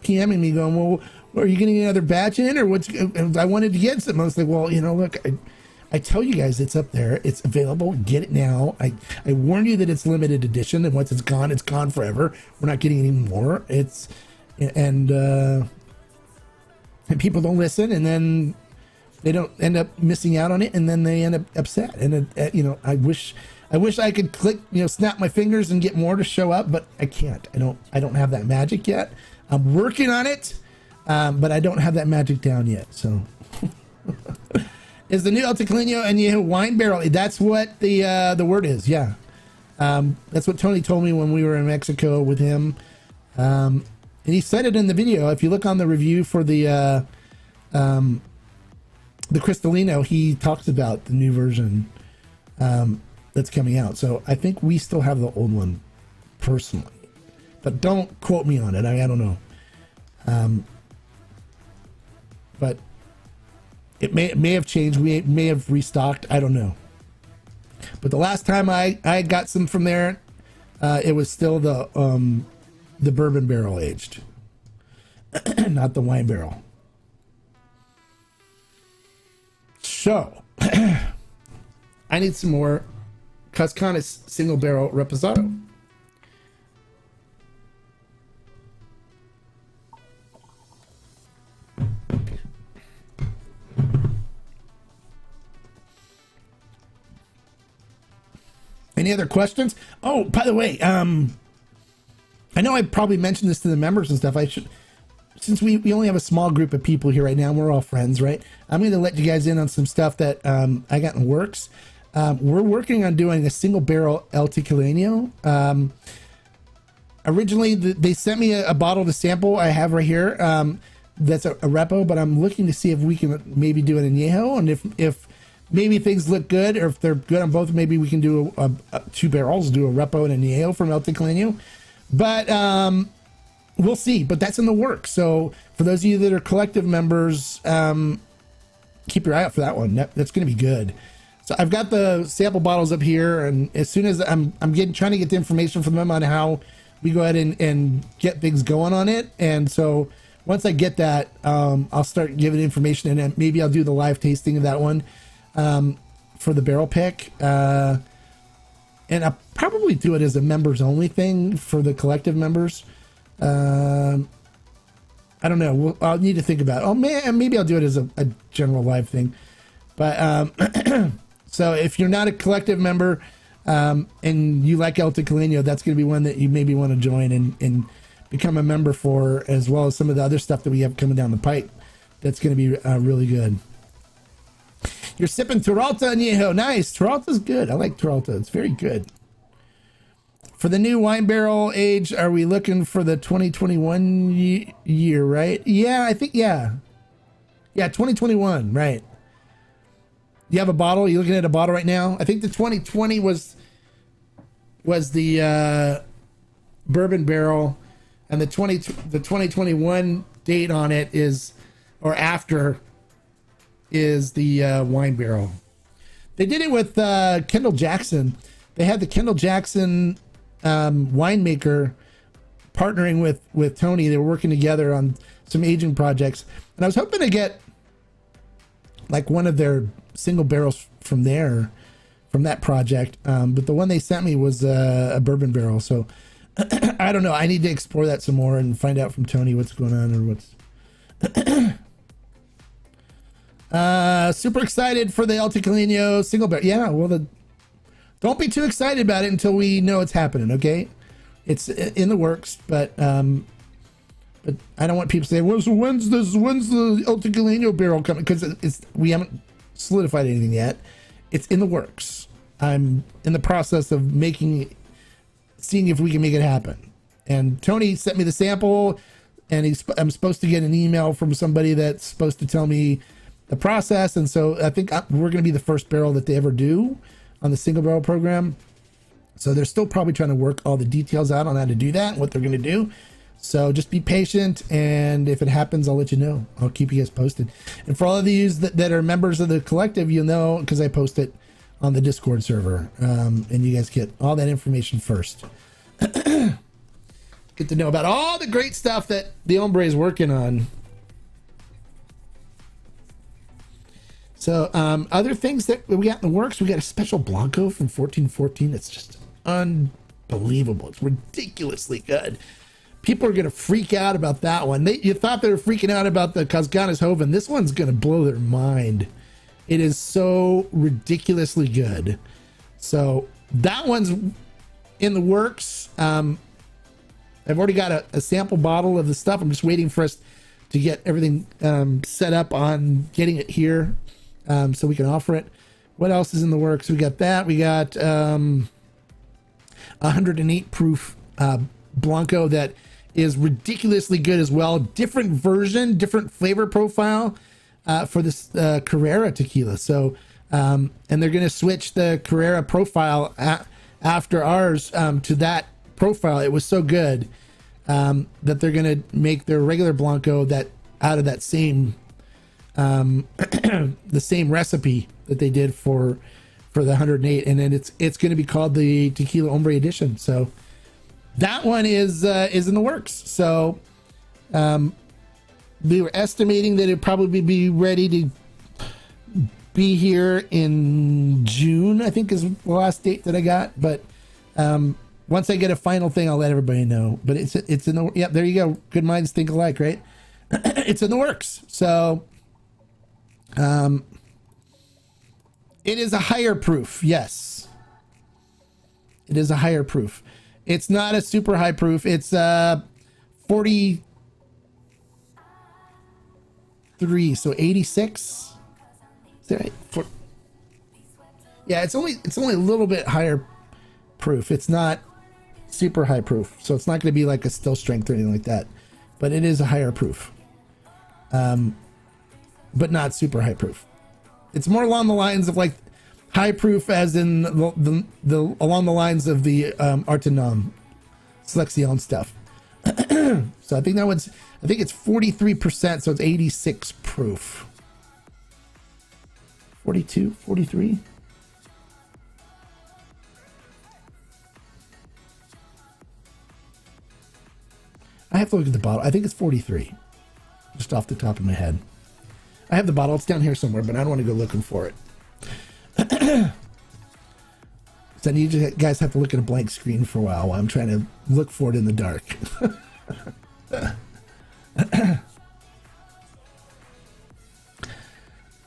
PMing me going, well, are you getting another batch in or what's? I wanted to get some. I was like, well, look, I tell you guys it's up there. It's available. Get it now. I warn you that it's limited edition and once it's gone forever. We're not getting any more. And people don't listen and then they don't end up missing out on it and then they end up upset. And I wish I could click, snap my fingers and get more to show up, but I can't. I don't have that magic yet. I'm working on it, but I don't have that magic down yet. So, is the new El Tequilino Añejo wine barrel? That's what the word is. Yeah, that's what Tony told me when we were in Mexico with him, and he said it in the video. If you look on the review for the Cristalino, he talks about the new version that's coming out. So I think we still have the old one, personally. But don't quote me on it. I don't know. But it may have changed. We may have restocked. I don't know. But the last time I got some from there, it was still the bourbon barrel aged, not the wine barrel. So I need some more Cascanas Single Barrel Reposado. Any other questions? Oh, by the way, I know I probably mentioned this to the members and stuff. since we only have a small group of people here right now, we're all friends, right? I'm going to let you guys in on some stuff that I got in the works. We're working on doing a single barrel El Tequilano. Originally, they sent me a bottle to sample. I have right here. That's a repo, but I'm looking to see if we can maybe do an añejo, and if maybe things look good, or if they're good on both, maybe we can do a 2 barrels, do a repo and an añejo from El Tequilano. But we'll see. But that's in the works. So for those of you that are collective members, keep your eye out for that one. That's going to be good. So I've got the sample bottles up here, and as soon as I'm trying to get the information from them on how we go ahead and get things going on it. And so once I get that, I'll start giving information, and then maybe I'll do the live tasting of that one for the barrel pick. And I'll probably do it as a members only thing for the collective members. I don't know. I'll need to think about it. Oh man, maybe I'll do it as a general live thing. But so if you're not a collective member and you like El Tequilano, that's going to be one that you maybe want to join and become a member for, as well as some of the other stuff that we have coming down the pipe. That's going to be really good. You're sipping Terralta Añejo. Nice. Terralta's good. I like Terralta. It's very good. For the new wine barrel age, are we looking for the 2021 year, right? Yeah, I think, yeah. Yeah, 2021, right. You have a bottle? You looking at a bottle right now? I think the 2020 was the bourbon barrel, and the 2021 date on it is, or after, is the wine barrel. They did it with Kendall Jackson. They had the Kendall Jackson winemaker partnering with Tony. They were working together on some aging projects, and I was hoping to get like one of their single barrels from that project, but the one they sent me was a bourbon barrel. So I don't know, I need to explore that some more and find out from Tony what's going on, or what's super excited for the El Tequilano single barrel. Yeah, well, don't be too excited about it until we know it's happening. Okay, it's in the works, but I don't want people to say, well, so when's the El Tequilano barrel coming? Because we haven't solidified anything yet. It's in the works. I'm in the process of seeing if we can make it happen. And Tony sent me the sample, and I'm supposed to get an email from somebody that's supposed to tell me the process. And so I think we're going to be the first barrel that they ever do on the single barrel program. So they're still probably trying to work all the details out on how to do that and what they're going to do. So just be patient, and if it happens, I'll let you know. I'll keep you guys posted. And for all of you that are members of the collective, you'll know because I post it on the Discord server, and you guys get all that information first. Get to know about all the great stuff that the Hombre is working on. So other things that we got in the works, we got a special Blanco from 1414. It's just unbelievable. It's ridiculously good. People are going to freak out about that one. You thought they were freaking out about the Casganas Joven. This one's going to blow their mind. It is so ridiculously good. So that one's in the works. I've already got a sample bottle of the stuff. I'm just waiting for us to get everything set up on getting it here so we can offer it. What else is in the works? We got that. We got 108 proof Blanco that is ridiculously good as well. Different version, different flavor profile for this Carrera tequila. So, and they're going to switch the Carrera profile after ours to that profile. It was so good that they're going to make their regular Blanco that out of that same the same recipe that they did for the 108, and then it's going to be called the Tequila Hombre edition. So that one is in the works. So we were estimating that it'd probably be ready to be here in June, I think is the last date that I got. But once I get a final thing, I'll let everybody know. But it's in the, yeah, there you go. Good minds think alike, right? It's in the works. So it is a higher proof. Yes, it is a higher proof. It's not a super high proof. It's 40. 43, so 86. Is that right? Yeah, it's only a little bit higher proof. It's not super high proof, so it's not going to be like a still strength or anything like that. But it is a higher proof, but not super high proof. It's more along the lines of like high proof, as in the along the lines of the Artinom Selection stuff. So I think it's 43%, so it's 86 proof. 42, 43. I have to look at the bottle. I think it's 43, just off the top of my head. I have the bottle. It's down here somewhere, but I don't want to go looking for it. So you guys have to look at a blank screen for a while I'm trying to look for it in the dark.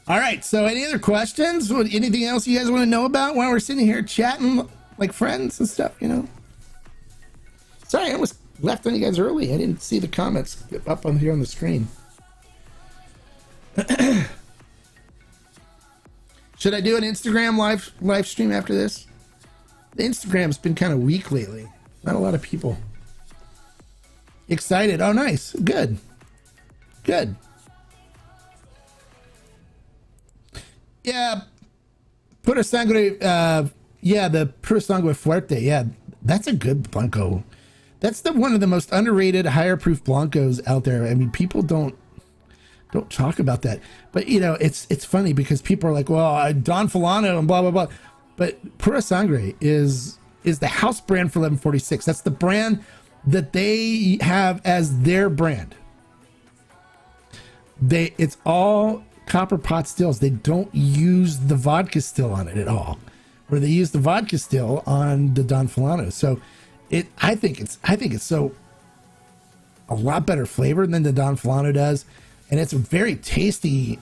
All right, so any other questions? Anything else you guys want to know about while we're sitting here chatting like friends and stuff, you know? Sorry, I almost left on you guys early. I didn't see the comments up on here on the screen. Should I do an Instagram live stream after this? The Instagram's been kind of weak lately. Not a lot of people. Excited. Oh, nice. Good. Good. Yeah. Pura Sangre. The Pura Sangre Fuerte. Yeah, that's a good Blanco. That's one of the most underrated, higher proof Blancos out there. I mean, people don't talk about that. But, you know, it's funny because people are like, well, Don Fulano and blah, blah, blah. But Pura Sangre is the house brand for 1146. That's the brand that they have as their brand. It's all copper pot stills. They don't use the vodka still on it at all, where they use the vodka still on the Don Fulano. So I think it's so a lot better flavor than the Don Fulano does, and it's a very tasty,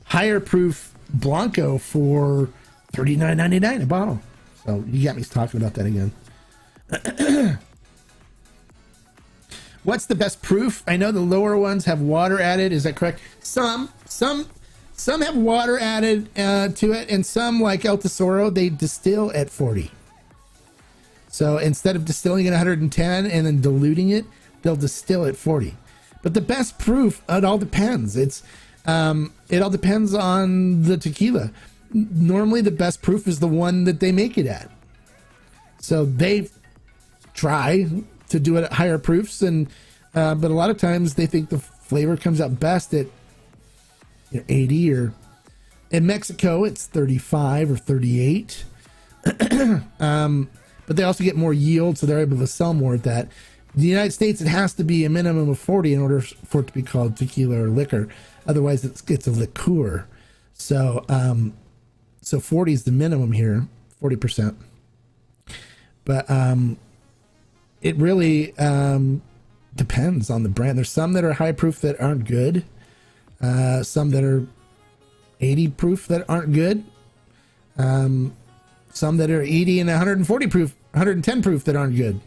higher proof Blanco for $39.99 a bottle. So you got me talking about that again. What's the best proof? I know the lower ones have water added. Is that correct? Some have water added to it, and some, like El Tesoro, they distill at 40. So instead of distilling at 110 and then diluting it, they'll distill at 40. But the best proof, it all depends. It all depends on the tequila. Normally the best proof is the one that they make it at. So they try to do it at higher proofs, and but a lot of times they think the flavor comes out best at 80, or in Mexico it's 35 or 38. But they also get more yield, so they're able to sell more at that. In the United States, it has to be a minimum of 40 in order for it to be called tequila or liquor. Otherwise, it's a liqueur. So, so 40 is the minimum here, 40%. But it really depends on the brand. There's some that are high proof that aren't good. Some that are 80 proof that aren't good. Some that are 80 and 140 proof, 110 proof that aren't good.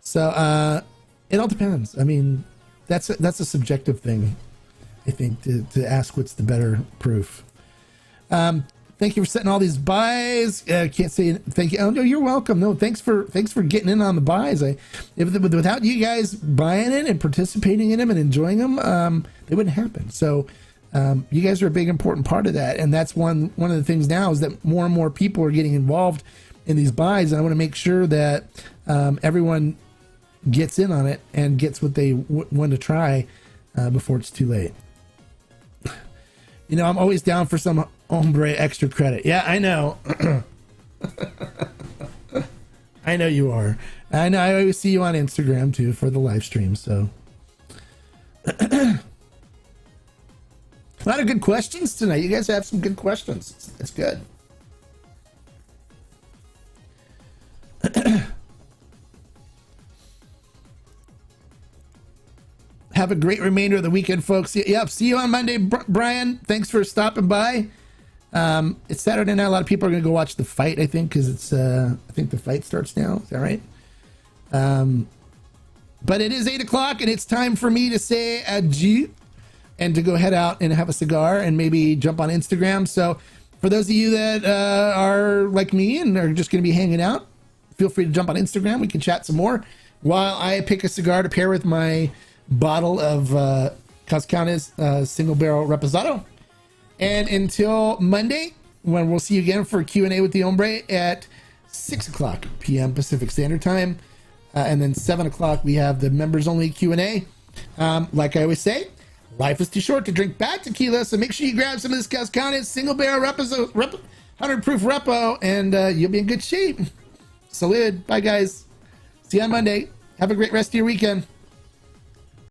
So it all depends. I mean, that's a subjective thing, I think, to ask what's the better proof. Thank you for setting all these buys. Can't say thank you. Oh no, you're welcome. No, thanks for getting in on the buys. Without you guys buying it and participating in them and enjoying them, they wouldn't happen. So you guys are a big important part of that, and that's one of the things now is that more and more people are getting involved in these buys, and I want to make sure that everyone gets in on it and gets what they want to try before it's too late. You know, I'm always down for some hombre extra credit. Yeah, I know. I know you are. I know. I always see you on Instagram too for the live stream. So, a lot of good questions tonight. You guys have some good questions. It's good. Have a great remainder of the weekend, folks. Yep. See you on Monday, Brian. Thanks for stopping by. It's Saturday night. A lot of people are going to go watch the fight, I think, because it's, I think the fight starts now. Is that right? But it is 8 o'clock and it's time for me to say adieu. and to go head out and have a cigar and maybe jump on Instagram. So for those of you that are like me and are just going to be hanging out, feel free to jump on Instagram. We can chat some more while I pick a cigar to pair with my bottle of Cascanes single barrel reposado. And until Monday, when we'll see you again for Q&A with the Hombre at 6 o'clock p.m. Pacific Standard Time. And then 7 o'clock, we have the members only Q&A. Like I always say, life is too short to drink bad tequila, so make sure you grab some of this Cascanes single barrel 100 proof repo, and you'll be in good shape. Salud. Bye, guys. See you on Monday. Have a great rest of your weekend.